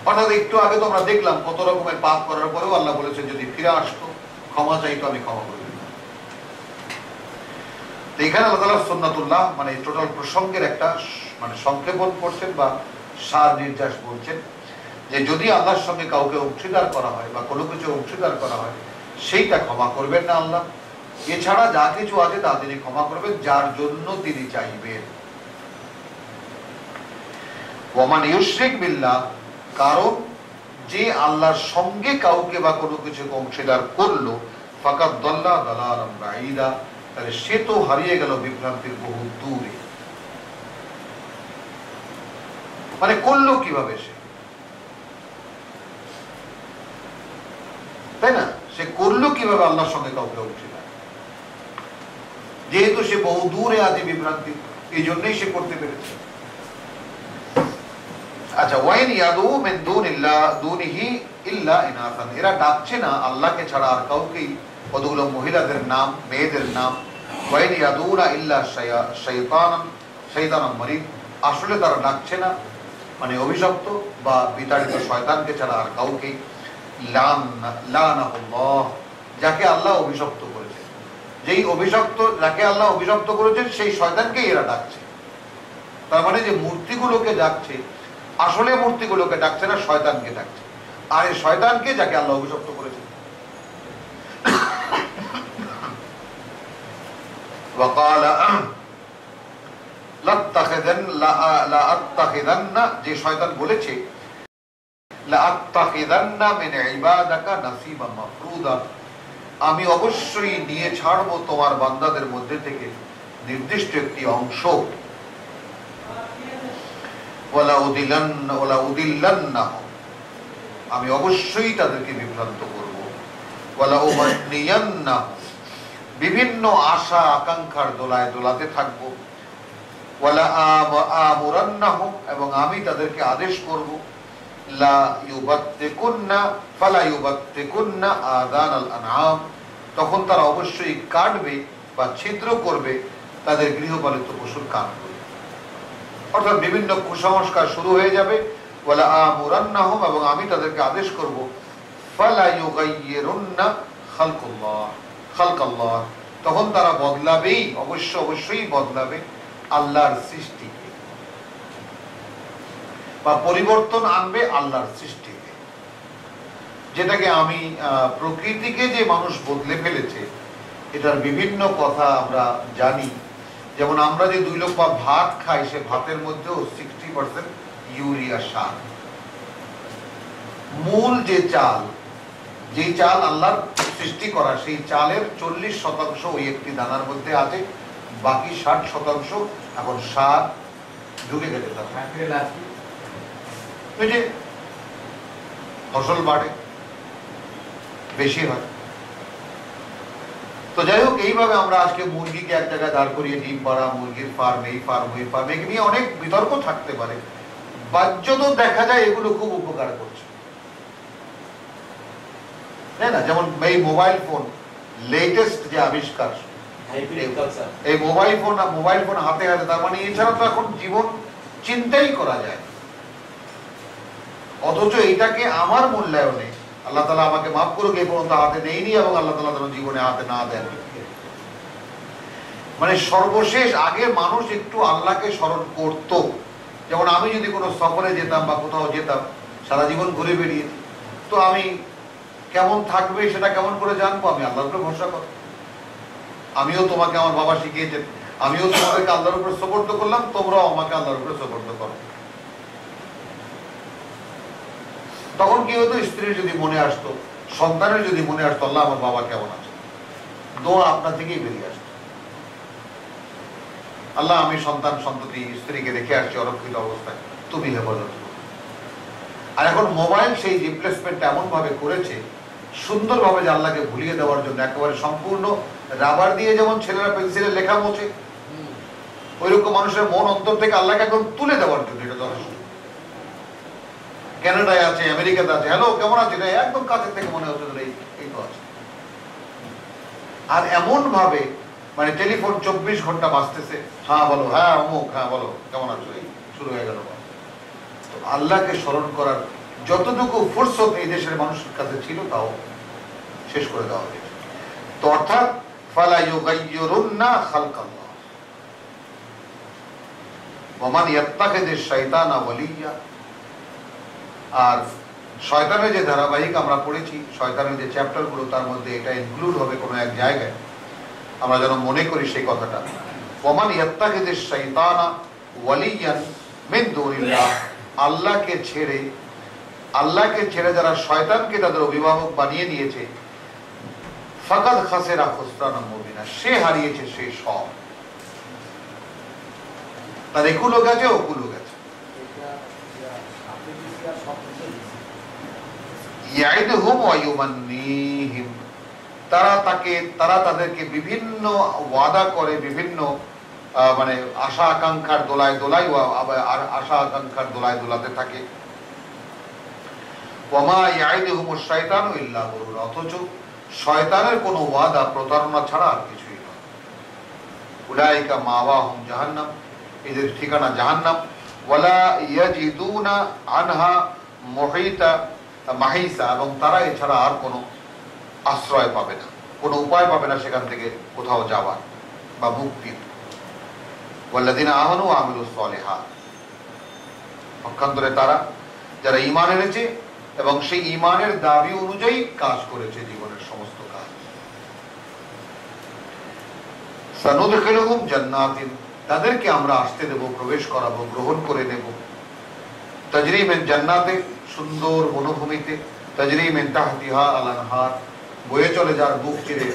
অর্থাৎ একটু আগে তো আমরা দেখলাম কত রকমের পাপ করার পরেও আল্লাহ বলেছেন যদি ফিরে আসতো, ক্ষমা চাইতো, আমি ক্ষমা করে দিতাম। এখানে আল্লাহ তাআলা সুন্নাতুল্লাহ মানে টোটাল প্রসঙ্গের একটা মানে সংক্ষেপণ করছেন বা সার নির্দেশ বলছেন যে যদি আল্লাহর সঙ্গে কাউকে অংশীদার করা হয় বা কোনো কিছু অংশীদার করা হয় সেইটা ক্ষমা করবেন না আল্লাহ, এছাড়া যা কিছু আছে তা তিনি ক্ষমা করবেন যার জন্য তিনি চাইবেন। ওয়ামান ইউশরিক বিল্লাহ, কারণ যে আল্লাহর সঙ্গে কাউকে বা কোনো কিছু অংশীদার করলো, ফাকাদ দাল্লা দালালান বাঈদা, তাহলে সে তো হারিয়ে গেল বিভ্রান্তির বহু দূরে। মানে করলো কিভাবে সে, তাই না? সে করলো কিভাবে আল্লাহর সঙ্গে কাউকে অংশীদার? যেহেতু সে বহু দূরে আছে বিভ্রান্তি, এই জন্যই সে করতে পেরেছে। আচ্ছা, ওয়াইন ইয়াদু মিন দুনিহি ইল্লা ইনাসান, এরা ডাকছে না আল্লাহকে ছাড়া আর কাউকেই, কতগুলো মহিলাদের নাম, মেয়েদের নাম। ওয়াইন ইয়াদুনা ইল্লা শাইতানান মারিদ, আসলে তারা ডাকছে না মানে অভিশপ্ত বা বিতাড়িত শয়তানকে ছাড়া আর কাউকেই। লানাহুল্লাহ, যাকে আল্লাহ অভিশপ্ত করেছেন, যেই অভিশপ্ত, যাকে আল্লাহ অভিশপ্ত করেছেন সেই শয়তানকেই এরা ডাকছে। তার মানে যে মূর্তিগুলোকে ডাকছে, আসলে মূর্তিগুলোকে ডাকছে না, শয়তানকে ডাকছে। আর এই শয়তানকে যাকে আল্লাহ অভিশপ্ত করেছেন। ওয়াকালা লাআত্তাখিযান্না, যে শয়তান বলেছে লাআত্তাখিযান্না মিন ইবাদাকা নাসিবান মাফরুদা, আমি অবশ্যই নিয়ে ছাড়বো তোমার বান্দাদের মধ্যে থেকে নির্দিষ্ট একটি অংশ। ওয়ালা উদিল্লান্নাহুম, আমি অবশ্যই তাদেরকে বিভ্রান্ত করব। ওয়ালা উমান্নিয়ান্নাহুম, বিভিন্ন আশা আকাঙ্ক্ষার দোলায় দোলাতে থাকবো। ওয়ালা আমুরান্নাহুম, এবং আমি তাদেরকে আদেশ করব। লা ইউবাত্তিকুন্না ফালা ইউবাত্তিকুন্না আযানাল আনআম, তখন তারা অবশ্যই কাটবে বা ছিদ্র করবে তাদের গৃহপালিত পশুর কান ধরি। অর্থাৎ বিভিন্ন কুসংস্কার শুরু হয়ে যাবে। ওয়ালা আমুরান্নাহুম, এবং আমি তাদেরকে আদেশ করব, ফালা ইউগাইয়িরুন্না খালকাল্লাহ, তখন তারা বদলাবেই, অবশ্যই বদলাবে আল্লাহর সৃষ্টিকে, বা পরিবর্তন আনবে আল্লাহর সৃষ্টিকে। যেটাকে আমি প্রকৃতিকে যে মানুষ বদলে ফেলেছে, এটার বিভিন্ন কথা আমরা জানি। যেমন আমরা যে 2 লোক ভাত খাই, সে ভাতের মধ্যেও 60% ইউরিয়া সার। মূল যে চাল, যেই চাল আল্লাহর সৃষ্টি করা, সেই চালের 40% ওই একটি দানার মধ্যে আছে, বাকি 60% এখন সার ঢুকে গেছে। ফসল বাড়ে, বেশি হয়। তো যাই হোক, এইভাবে আমরা আজকে মুরগিকে এক জায়গায় দাঁড় করিয়ে ডিম পাড়া, মুরগির ফার্ম, এই ফার্ম, ওই ফার্ম, এগুলো নিয়ে অনেক বিতর্ক থাকতে পারে। বাহ্যত দেখা যায় এগুলো খুব উপকার করছে, তাই না? যেমন এই মোবাইল ফোন, লেটেস্ট যে আবিষ্কার, এই মোবাইল ফোন হাতে হাতে, তার মানে এছাড়া তো এখন জীবন চিন্তাই করা যায়। অথচ এইটাকে আমার মূল্যায়নে আল্লাহ তাআলা আমাকে মাফ করুক, এই পর্যন্ত হাতে নেইনি, এবং আল্লাহ তাআলা যেন জীবনে হাতে না দেন। মানে সর্বশেষ আগে মানুষ একটু আল্লাহকে স্মরণ করত। যেমন আমি যদি কোনো সফরে যেতাম বা কোথাও যেতাম, সারা জীবন ঘুরে বেরিয়ে, তো আমি কেমন থাকবে সেটা কেমন করে জানবো? আমি আল্লাহর উপরে ভরসা করব। আমিও তোমাকে আমার বাবা শিখিয়েছেন, আমিও তোমাদেরকে আল্লাহর উপরে সুপর্দ করলাম, তোমরাও আমাকে আল্লাহর উপরে সুপর্দ করো। তখন কি হতো? স্ত্রীর যদি মনে আসতো, সন্তানের যদি মনে আসতো, আল্লাহ আমার বাবা কেমন আছে, দোয়া আপনার থেকেই বেরিয়ে আসতো, আল্লাহ আমি সন্তান সন্ততি স্ত্রীকে রেখে আসছি অরক্ষিত অবস্থায়, তুমি হেফাজত করো। আর এখন মোবাইল সেই রিপ্লেসমেন্ট এমন ভাবে করেছে সুন্দরভাবে, যে আল্লাহকে ভুলিয়ে দেওয়ার জন্য একেবারে সম্পূর্ণ রাবার দিয়ে যেমন ছেলেরা পেন্সিলে লেখা মোছে, ওইরকম মানুষের মন অন্তর থেকে আল্লাহকে এখন তুলে দেওয়ার জন্য এটা যথেষ্ট। কানাডায় আছে, আমেরিকাতে আছে, হ্যালো কেমন আছে, একদম কাছের থেকে মনে হচ্ছে এই তো আছে। আর এমন ভাবে মানে টেলিফোন 24 ঘন্টা বাজতেছে, হ্যাঁ বলো, হ্যাঁ অমুক, হ্যাঁ বলো কেমন আছো, এই শুরু হয়ে গেল। তো আল্লাহকে স্মরণ করার যতটুকু ফুরসত এই দেশের মানুষের কাছে ছিল, তাও শেষ করে দেওয়া হয়েছে। তো অর্থাৎ ফালা ইউগাইয়িরুন্না খালকাল্লাহ ওয়া মান ইয়াত্তাখিযিশ শাইতানা ওয়ালিয়্যা। আর শয়তানের যে ধারাবাহিক আমরা পড়েছি, শয়তানের যে চ্যাপ্টারগুলো, তার মধ্যে এটা ইনক্লুড হবে কোনো এক জায়গায়, আমরা যেন মনে করি সেই কথাটা। ওয়া মান ইয়াত্তাখিযিশ শাইতানা ওয়ালিয়্যান মিন দুনিল্লাহ, আল্লাহকে ছেড়ে যারা শয়তানকে তাদের অভিভাবক বানিয়ে নিয়েছে, ফাকাদ খাসিরা খুসরানাম মুবিনা, সে হারিয়েছে সেই সব, তার একুলও গেছে, ওকুলও গেছে। ইয়াইদুহুম ওয়া ইউমান্নিহিম, তারা তাদেরকে বিভিন্ন ওয়াদা করে, বিভিন্ন মানে আশা আকাঙ্ক্ষার দোলায় আশা আকাঙ্ক্ষার দোলাতে থাকে। ওয়ামা ইয়াইদুহুমুশ শাইতানু ইল্লা গুরুরা, অথচ শয়তানের কোনো ওয়াদা প্রতারণা ছাড়া আর কিছুই নয়। উলাইকা মাওয়াহুম জাহান্নাম, এদের ঠিকানা জাহান্নাম। ওয়ালা ইয়াজিদুনা আনহা মাহিসা, এবং তারা এছাড়া আর কোনো আশ্রয় পাবে না, কোনো উপায় পাবে না সেখান থেকে কোথাও যাওয়ার বা মুক্তির। ওয়াল্লাযিনা আমানু ওয়া আমিলুস সালিহাত, পক্ষান্তরে তারা যারা ঈমান এনেছে এবং সেই ঈমানের দাবি অনুযায়ী কাজ করেছে, জীবনের সমস্ত কাজ। সানুদখিলুহুম জান্নাতিন, তাদেরকে আমরা আসতে দেব, প্রবেশ করাবো, গ্রহণ করে নেব। তাজরি মিন জান্নাতে, সুন্দর বনভূমিতে, তাজরি মিন তাহতিহা আল আনহার, বয়ে চলে যার বুক চিরে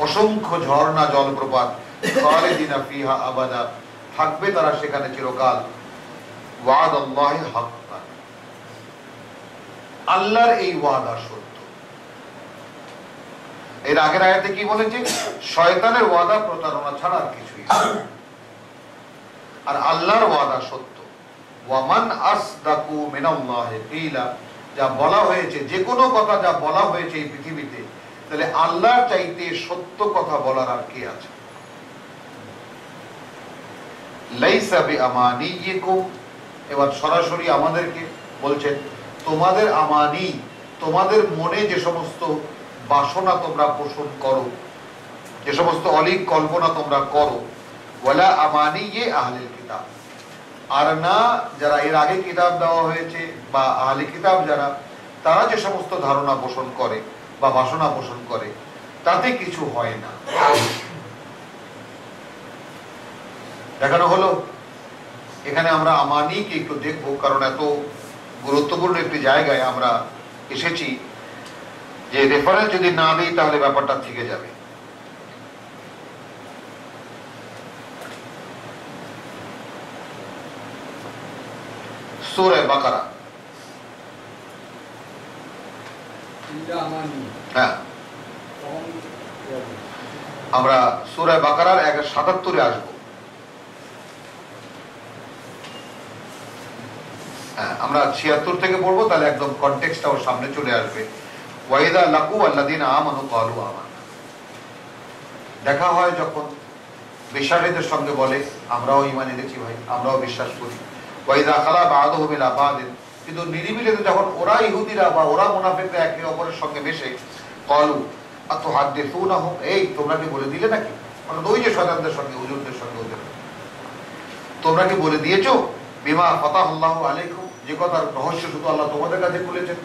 অসংখ্য ঝর্ণা জলপ্রপাত। খালিদিনা ফিহা আবাদা, থাকবে তারা সেখানে চিরকাল। ওয়াদাল্লাহি হাক্কান, আল্লাহর এই ওয়াদা সত্য। এর আগের আয়াতে কি বলেছে? শয়তানের ওয়াদা প্রতারণা ছাড়া আর কিছুই না, আর আল্লাহর ওয়াদা সত্য। ওয়ামান আসদাকু মিনাল্লাহি কিলা, যা বলা হয়েছে, যে কোনো কথা যা বলা হয়েছে এই পৃথিবীতে, তাহলে আল্লাহর চাইতে সত্য কথা বলার আর কে আছে? লাইসা বিআমানিয়িকুম, এবার সরাসরি আমাদেরকে বলছেন তোমাদের আমানি, তোমাদের মনে যে সমস্ত বাসনা তোমরা পোষণ করো, যে সমস্ত অলীক কল্পনা তোমরা করো, ওয়ালা আমানিয়ে আহলিল কিতাব, আর না যারা এর আগে কিতাব দেওয়া হয়েছে বা আহলে কিতাব যারা, তারা যে সমস্ত ধারণা পোষণ করে বা বাসনা পোষণ করে তাতে কিছু হয় না। দেখানো হলো এখানে আমরা আমানিকে একটু দেখবো, কারণ এত গুরুত্বপূর্ণ একটি জায়গায় আমরা এসেছি যে রেফারেন্স যদি না দিই তাহলে ব্যাপারটা থেকে যাবে। সূরা বাকারা, হ্যাঁ আমরা সূরা বাকারার 177-এ আসবো। হ্যাঁ আমরা 76 থেকে পড়বো, তাহলে একদম কনটেক্সটটাও সামনে চলে আসবে। ওয়াইদা লাকু আল্লাযিনা আমানু ক্বালু আমান্না, দেখা হয় যখন বিশ্বাসীদের সঙ্গে বলে আমরাও ঈমান এনেছি ভাই, আমরাও বিশ্বাস করি। ওয়াইদা খালা বা'দুহুম ইলা বা'দিন, কিন্তু নিরিবিলি যখন ওরা ইহুদিরা বা ওরা মুনাফিকরা একে অপরের সঙ্গে মেশে, ক্বালু আতুহাদ্দিসুনাহুম, এই তোমরা কি বলে দিলে নাকি, মানে ওই যে শয়তানদের সঙ্গে হুজুরদের সঙ্গে ওদের, তোমরা কি বলে দিয়েছো বিমা ফাতাহাল্লাহু আলাইকুম, যে কথার রহস্য শুধু আল্লাহ তোমাদের কাছে খুলেছেন।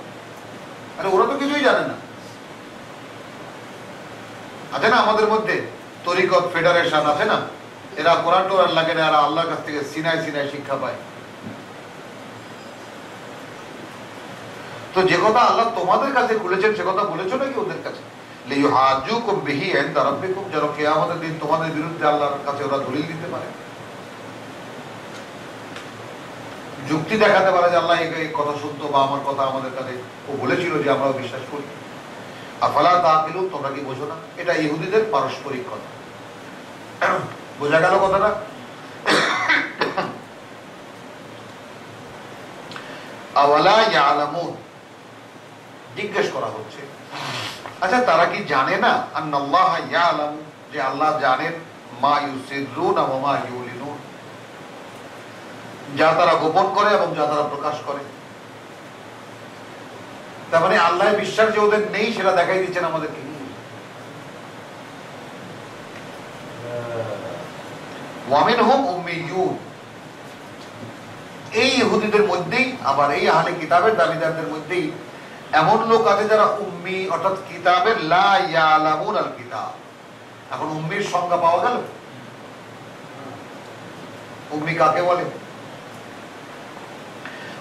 আরে ওরা তো কিছুই জানে না। আছে না আমাদের মধ্যে তরিকত ফেডারেশন আছে না, এরা কোরআন টোরান লাগে না, এরা আল্লাহর কাছ থেকে সিনায় সিনায় শিক্ষা পায়। তো যে কথা আল্লাহ তোমাদের কাছে খুলেছেন সে কথা বলেছো নাকি ওদের কাছে? লিইউহাজ্জুকুম বিহি ইনদা রাব্বিকুম, যেন কিয়ামতের দিন তোমাদের বিরুদ্ধে আল্লাহর কাছে ওরা দলিল দিতে পারে, যুক্তি দেখাতে পারে যে আল্লাহ এই কথা শুনতো বা আমার কথা আমাদের কাছে ও বলেছিল যে আমরাও বিশ্বাস করি। আফালা তাকিলুন, তোমরা কি বোঝো না? এটা ইহুদিদের পারস্পরিক কথা। বোঝা গেল কথাটা? আওয়ালা ইয়ালামুন, জিজ্ঞেস করা হচ্ছে আচ্ছা তারা কি জানে না আন্নাল্লাহা ইয়ালামু, যে আল্লাহ জানেন মা ইউসিররুনা ওয়া মা ইউলিনুন, যা তারা গোপন করে এবং যা তারা প্রকাশ করে। তার মানে আল্লাহ বিশ্বাস যে ওদের নেই সেটা দেখাই দিচ্ছেন আমাদেরকে। ওয়ামিনহুম উম্মিয়ুন, এই ইহুদিদের মধ্যেই আবার এই আহলে কিতাবের দাবিদারদের মধ্যেই এমন লোক আছে যারা উম্মি, অর্থাৎ কিতাবের লা ইয়ালামুন আল কিতাব। এখন উম্মির সংজ্ঞা পাওয়া গেল। উম্মি কাকে বলে?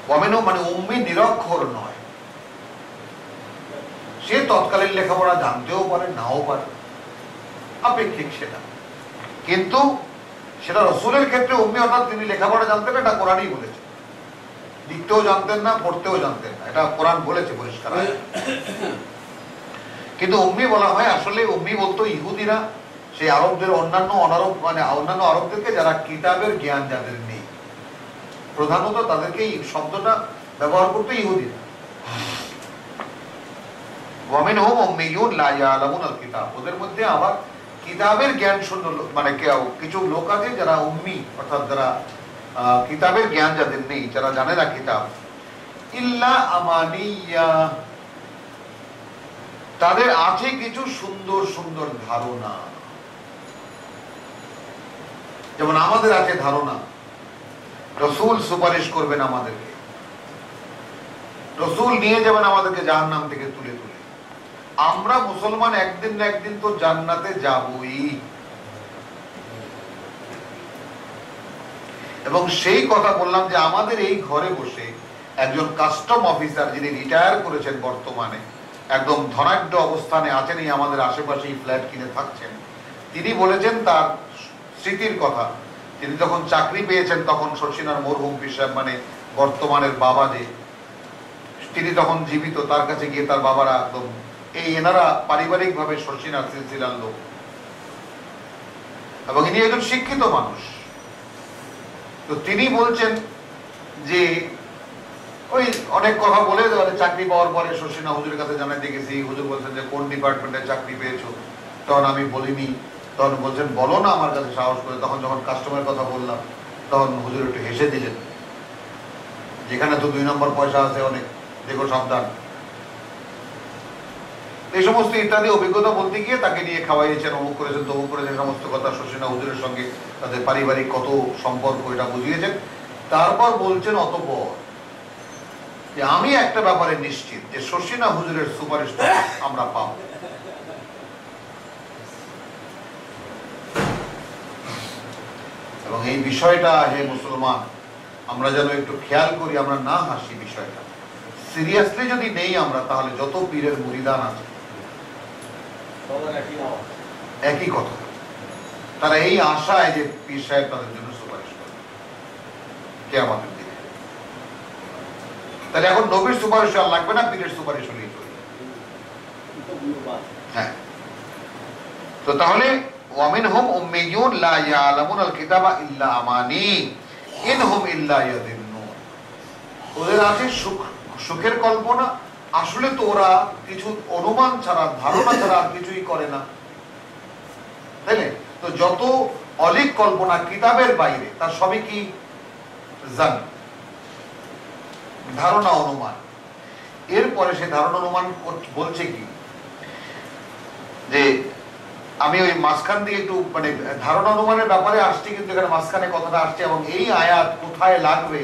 ওয়ামিনহুম মানে উম্মি নিরক্ষর নয়, সে তৎকালীন লেখাপড়া জানতেও পারে নাও পারে, আপেক্ষিক সেটা, কিন্তু সেটা রাসূলের ক্ষেত্রে উম্মি অর্থাৎ তিনি লেখাপড়া জানতেন না, এটা কোরআনই বলেছে। লিখতেও জানতেন না, পড়তেও জানতেন না, এটা কোরআন বলেছে পরিষ্কার। কিন্তু উম্মি বলা হয়, আসলে উম্মি বলতো ইহুদিরা সেই আরবদের অন্যান্য অনারব মানে অন্যান্য আরবদেরকে যারা কিতাবের জ্ঞান যাদের নেই, প্রধানত তাদেরকে এই শব্দটা ব্যবহার করতো ইহুদিরা। ওয়ামিনহুম উম্মিয়ুন লা ইয়ালামুন আল কিতাব, ওদের মধ্যে আবার কিতাবের জ্ঞান শূন্য মানে কিছু লোক আছে যারা উম্মি, অর্থাৎ যারা কিতাবের জ্ঞান যাদের নেই, যারা জানে না কিতাব। ইল্লা আমানিয়া, তাদের আছে কিছু সুন্দর সুন্দর ধারণা, যেমন আমাদের আছে ধারণা রাসূল সুপারিশ করবেন আমাদেরকে, রাসূল নিয়ে যাবেন আমাদেরকে জাহান্নাম থেকে তুলে তুলে, আমরা মুসলমান একদিন না একদিন তো জান্নাতে যাবই। এবং সেই কথা বললাম যে আমাদের এই ঘরে বসে একজন কাস্টম অফিসার যিনি রিটায়ার করেছেন, বর্তমানে একদম ধনাঢ্য অবস্থানে আছেন, এই আমাদের আশেপাশেই ফ্ল্যাট কিনে থাকছেন, তিনি বলেছেন তার স্মৃতির কথা। তিনি যখন চাকরি পেয়েছেন তখন শর্ষিনার মরহুম পীর সাহেব মানে বর্তমানের বাবা যে, তিনি তখন জীবিত, তার কাছে গিয়ে তার বাবারা একদম এনারা পারিবারিক ভাবে শর্ষিনার সিলসিলার লোক, এবং ইনি একজন শিক্ষিত মানুষ। তো তিনি বলছেন যে ওই অনেক কথা বলে চাকরি পাওয়ার পরে শর্ষিনা হুজুরের কাছে জানাতে গেছি, হুজুর বলছেন যে কোন ডিপার্টমেন্টে চাকরি পেয়েছো, তখন আমি বলিনি, তখন বলছেন বলো না আমার কাছে সাহস করে। তখন যখন কাস্টমারের কথা বললাম তখন হুজুর একটু হেসে দিলেন, যেখানে তো 2 নম্বর পয়সা আছে অনেক, দেখো সাবধান। এই সমস্ত ইত্যাদি অভিজ্ঞতা বলতে গিয়ে তাকে নিয়ে খাওয়াইয়েছেন, অমুক করেছেন, তমুক করেছেন, সমস্ত কথা শশীনা হুজুরের সঙ্গে তাদের পারিবারিক কত সম্পর্ক এটা বুঝিয়েছেন। তারপর বলছেন অতঃপর যে আমি একটা ব্যাপারে নিশ্চিত যে শশীনা হুজুরের সুপারিশ আমরা পাব। এবং এই বিষয়টা হে মুসলমান আমরা যেন একটু খেয়াল করি, আমরা না হাসি বিষয়টা, সিরিয়াসলি যদি নেই আমরা, তাহলে যত পীরের মুরিদান আছে একই কথা, তারা এই আশায় যে পীর সাহেব তাদের জন্য সুপারিশ করে কিয়ামতের দিনে। তাহলে এখন নবীর সুপারিশ আর লাগবে না, পীরের সুপারিশ হলেই চলবে। হ্যাঁ, তো তাহলে ওয়ামিনহুম উম্মিয়ুন লা ইয়ালামুনাল কিতাবা ইল্লা আমানি ইনহুম ইল্লা ইয়াযিন্নুন। ওদের আছে সুখের কল্পনা, আসলে তো ওরা কিছু অনুমান ছাড়া, ধারণা ছাড়া আর কিছুই করে না, তাই না? তো যত অলিক কল্পনা কিতাবের বাইরে, তার সবই কি জান, ধারণা অনুমান। এরপরে সে ধারণা অনুমান বলছে কি, যে আমি ওই মাঝখান দিয়ে একটু মানে ধারণা অনুমানের ব্যাপারে আসছি, কিন্তু এখানে মাঝখানে কথাটা আসছে, এবং এই আয়াত কোথায় লাগবে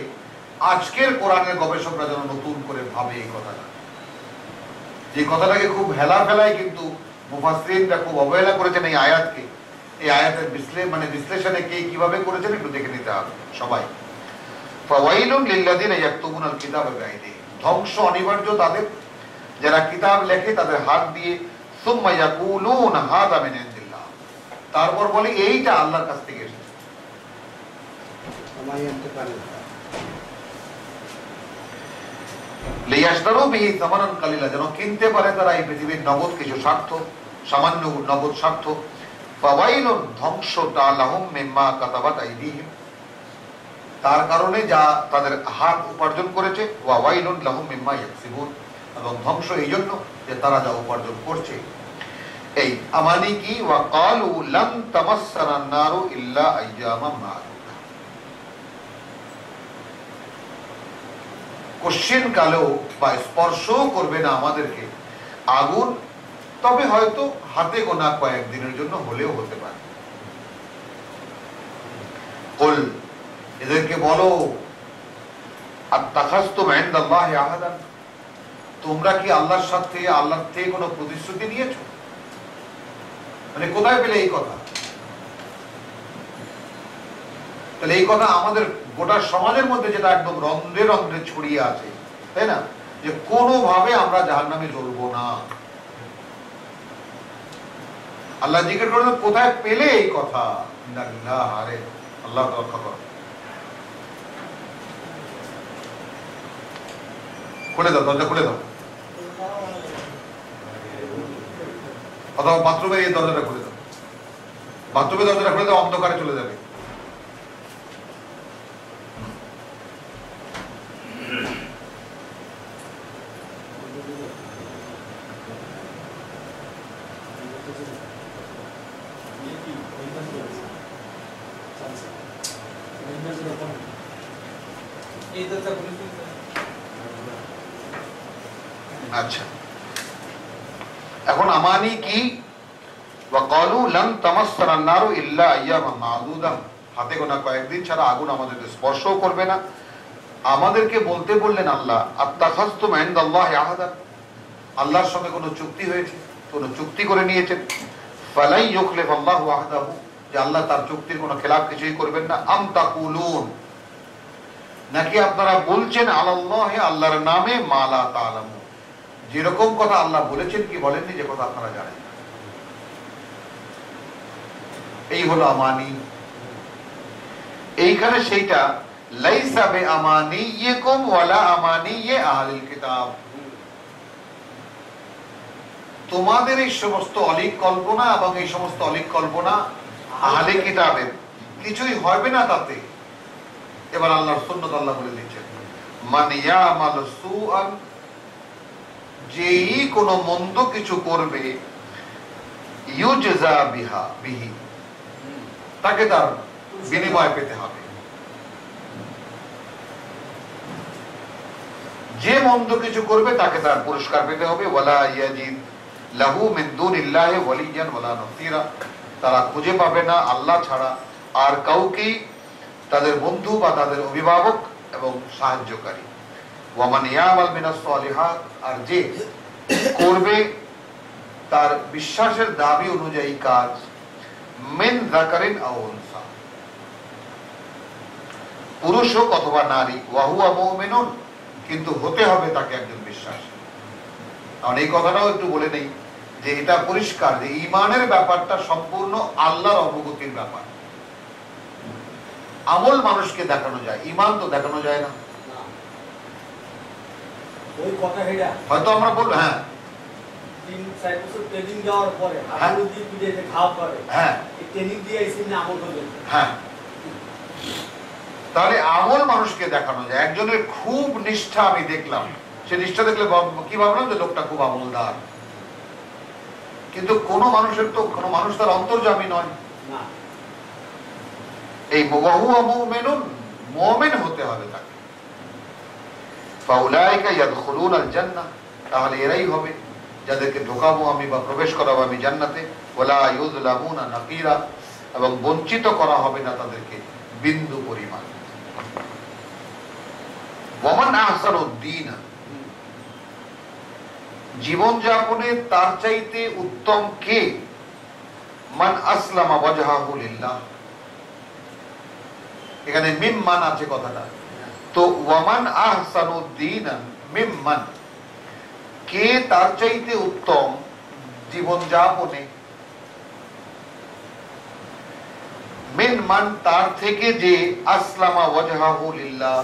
আজকের কোরআনের গবেষকরা যেন নতুন করে ভাবে এই কথাটা। যে কথাটাকে খুব হেলা ফেলায় কিন্তু মুফাসসিরিনরা খুব অবহেলা করেছেন এই আয়াতকে। এই আয়াতের বিশ্লেষণে কে কিভাবে করেছেন একটু দেখে নিতে হবে সবাই। ফাওয়াইলুন লিল্লাযিনা ইয়াকতুবুনাল কিতাবা বিআইদিহিম, ধ্বংস অনিবার্য তাদের যারা কিতাব লেখে তাদের হাত দিয়ে, সুম্মা ইয়াকুলুন হাযা মিন ইনদিল্লাহ, তারপর বলে এইটা আল্লাহর কাছ থেকে এসেছে। লিয়াশতারু বিহি সামানান কালিলা, যেন কিনতে পারে তারা এই পৃথিবীর নগদ কিছু স্বার্থ, সামান্য নগদ স্বার্থ। ফাওয়াইলুন, ধ্বংসটা লাহুম মিম্মা কাতাবাত আইদিহিম, তার কারণে যা তাদের হাত উপার্জন করেছে, ওয়া ওয়াইলুন লাহুম মিম্মা ইয়াকসিবুন, এবং ধ্বংস এই জন্য যে তারা যা উপার্জন করছে। এই আমানি কি, ওয়া ক্বালু লান তামাসসানান নারু ইল্লা আইয়ামাম মা'দুদা, কোশ্চিন কালেও বা স্পর্শও করবে না আমাদেরকে আগুন, তবে হয়তো হাতে গোনা কয়েকদিনের জন্য হলেও হতে পারে। কুল, এদেরকে বলো, আত্তাখাযতুম ইনদাল্লাহি আহাদান, তোমরা কি আল্লাহর সাথে, আল্লাহর থেকে কোনো প্রতিশ্রুতি নিয়েছো? মানে কোথায় পেলে এই কথা? তাহলে এই কথা আমাদের গোটা সমাজের মধ্যে যেটা একদম রন্ধ্রে রন্ধ্রে ছড়িয়ে আছে, তাই না, যে কোনোভাবে আমরা জাহান্নামে জ্বলবো না। আল্লাহ জিজ্ঞেস করেন কোথায় পেলে এই কথা? আরে আল্লাহ রক্ষা করো, খুলে দাও, দরজা খুলে দাও, অথবা বাথরুমের এই দরজাটা খুলে দাও, বাথরুমের দরজাটা খুলে দাও, অন্ধকারে চলে যাবে। আচ্ছা, এখন আমানি কি, ওয়া ক্বালু লান তামাসসানান নারু ইল্লা আইয়ামান মা'দুদা, হাতে গোনা কয়েকদিন ছাড়া আগুন আমাদেরকে স্পর্শও করবে না। আমাদেরকে বলতে বললেন আল্লাহ, আত্তাখাযতুম ইনদাল্লাহি আহাদান, আল্লাহর সঙ্গে কোনো চুক্তি হয়েছে, কোনো চুক্তি করে নিয়েছেন। ফালাই ইউখলিফাল্লাহু আহদাহু, যে আল্লাহ তার চুক্তির কোনো খেলাফ কিছুই করবেন না। আম তাকুলুন, নাকি আপনারা বলছেন আলাল্লাহি, আল্লাহর নামে, মা লা তা'লামুন, যেরকম কথা আল্লাহ বলেছেন কি বলেননি যে কথা আপনারা জানেন। এই হলো আমানি। এইখানে সেইটা লাইসা বিআমানিয়িকুম ওয়ালা আমানিয়্যি আহলিল কিতাব, তোমাদের এই সমস্ত অলিক কল্পনা এবং এই সমস্ত অলিক কল্পনা আহলে কিতাবের কিছুই হবে না তাতে। এবার আল্লাহর সুন্নাত আল্লাহ বলে দিচ্ছেন, মান ইয়ামাল সুআন, যেই কোন মন্দ কিছু করবে, ইউজজা বিহি, তাকে তার বিনিময় পেতে হবে। যে মন্দ কিছু করবে তাকে তার পুরস্কার পেতে হবে। ওয়ালা ইয়াজিদ লাহু মিন দুনিল্লাহি ওয়ালিয়ান ওয়ালা নাসীরা, তারা খুঁজে পাবে না আল্লাহ ছাড়া আর কাউকেই তাদের বন্ধু বা তাদের অভিভাবক এবং সাহায্যকারী। ওয়ামান ইয়ামাল মিনাস সালিহাত, আর যে করবে তার বিশ্বাসের দাবি অনুযায়ী কাজ, মিন যাকারিন আও উনসা, পুরুষ হোক অথবা নারী, ওয়া হুয়া মুমিনুন, কিন্তু হতে হবে তাকে একজন বিশ্বাসী। কারণ এই কথাটাও একটু বলে নেই যে এটা পরিষ্কার যে ঈমানের ব্যাপারটা সম্পূর্ণ আল্লাহর অবগতির ব্যাপার। আমল মানুষকে দেখানো যায়, ঈমান তো দেখানো যায় না। ওই কথা হেডা হয়তো আমরা বলবো হ্যাঁ 3-4 বছর ট্রেনিং দেওয়ার পরে আমল দিয়ে পিঠে যে খাওয়া করে, হ্যাঁ এই ট্রেনিং দিয়ে এসে না আমল করবেন। হ্যাঁ, তাহলে আমল মানুষকে দেখানো যায়। একজনের খুব নিষ্ঠা আমি দেখলাম, সে নিষ্ঠা দেখলে কি ভাবলাম যে লোকটা খুব আমলদার, কিন্তু কোন মানুষের তো কোন মানুষ তার অন্তর্যামী নয় না। এই ওয়া হুয়া মুমিনুন, মুমিন হতে হবে তাকে। ফাউলাইকা ইয়াদখুলুনাল জান্নাহ, তাহলে এরাই হবে যাদেরকে ঢোকাবো আমি বা প্রবেশ করাবো আমি জান্নাতে। ওয়ালা ইউযলামুনা নাকিরা, এবং বঞ্চিত করা হবে না তাদেরকে বিন্দু পরিমাণ। ওয়ামান আহসানুদ দীন, জীবন যাপনে তার চাইতে উত্তম কে? মান আসলামা ওয়াজহাহু লিল্লাহ, এখানে মিম্মান আছে কথাটা, তো ওয়ামান আহসানুদ দীন মিম্মান, কে তার চাইতে উত্তম জীবন যাপনে, মিন মান তার থেকে যে আসলামা ওয়াজহাহু লিল্লাহ,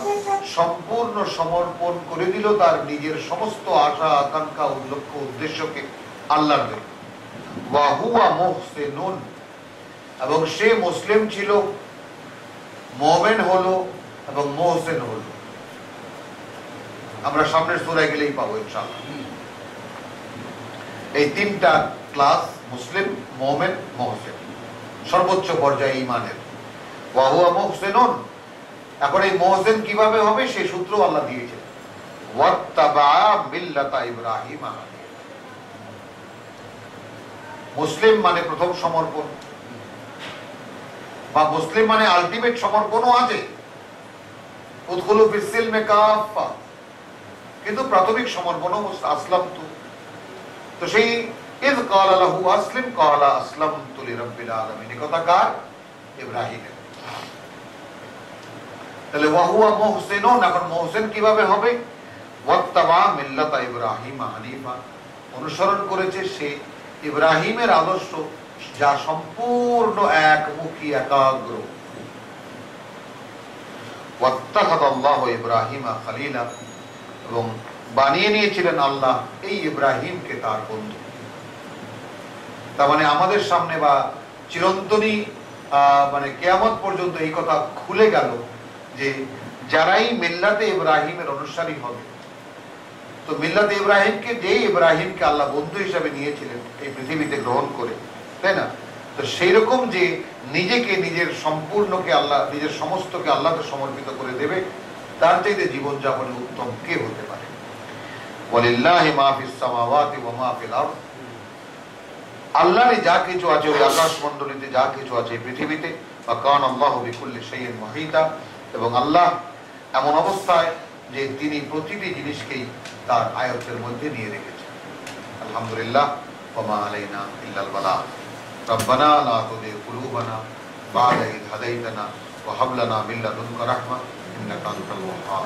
সম্পূর্ণ সমর্পণ করে দিল তার নিজের সমস্ত আশা আকাঙ্ক্ষা লক্ষ্য উদ্দেশ্যকে আল্লাহর জন্য। ওয়া হুয়া মুহসিনুন, এবং সে মুসলিম ছিল, মুমিন হলো এবং মুহসিন হলো। আমরা সামনের সূরায় গেলেই পাবো ইনশাআল্লাহ এই তিনটা ক্লাস, মুসলিম, মুমিন, মুহসিন, সর্বোচ্চ পর্যায়ে ঈমানের। ওয়া হুয়া মুহসিনুন, এখন এই মুহসিন কিভাবে হবে সেই সূত্র আল্লাহ দিয়েছেন। ওয়াত্তাবা মিল্লাতা ইব্রাহিম, মুসলিম মানে প্রথম সমর্পণ, বা মুসলিম মানে আলটিমেট সমর্পণও আছে, উদখুলু ফিস সিলমি কাফা, কিন্তু প্রাথমিক সমর্পণও আসলামতু। তো সেই ইয ক্বালা লাহু আসলিম ক্বালা আসলামতু লিরাব্বিল আলামিন, এই কথা কার? ইব্রাহিমের। তাহলে ওয়া হুয়া মুহসিনুন, এখন মুহসিন কিভাবে হবে? ওয়াত্তাবা মিল্লাতা ইব্রাহিম হানিফা, অনুসরণ করেছে সে ইব্রাহিমের আদর্শ যা সম্পূর্ণ একমুখী একাগ্র। ওয়াত্তাখাযাল্লাহু ইব্রাহিমা খলিলা, এবং বানিয়ে নিয়েছিলেন আল্লাহ এই ইব্রাহিমকে তার বন্ধু। তার মানে আমাদের সামনে বা চিরন্তনী মানে কিয়ামত পর্যন্ত এই কথা খুলে গেল যে যারাই মিল্লাতে ইব্রাহিমের অনুসারী হবে, তো মিল্লাতে ইব্রাহিমকে, যে ইব্রাহিমকে আল্লাহ বন্ধু হিসাবে নিয়েছিলেন এই পৃথিবীতে গ্রহণ করে, তাই না? তো সেই রকম যে নিজেকে, নিজের সম্পূর্ণকে আল্লাহ, নিজের সমস্তকে আল্লাহকে সমর্পিত করে দেবে, তার চাইতে জীবন যাপনে উত্তম কে হতে পারে? ওয়ালিল্লাহি মা ফিস সামাওয়াতি ওয়া মা ফিল আরদ, আল্লাহরই যা কিছু আছে ওই আকাশ মণ্ডলীতে, যা কিছু আছে পৃথিবীতে। ওয়া কানা আল্লাহু বিকুল্লি শাইইন মুহিতা, এবং আল্লাহ এমন অবস্থায় যে তিনি প্রতিটি জিনিসকেই তার আয়ত্তের মধ্যে নিয়ে রেখেছেন। আলহামদুলিল্লাহ, ওয়া মা আলাইনা ইল্লাল বালাগ। রব্বানা লা তুযিগ কুলুবানা বা'দা ইয হাদাইতানা ওয়া হাব লানা মিন লাদুনকা রাহমা ইন্নাকা আনতাল ওয়াহ্হাব।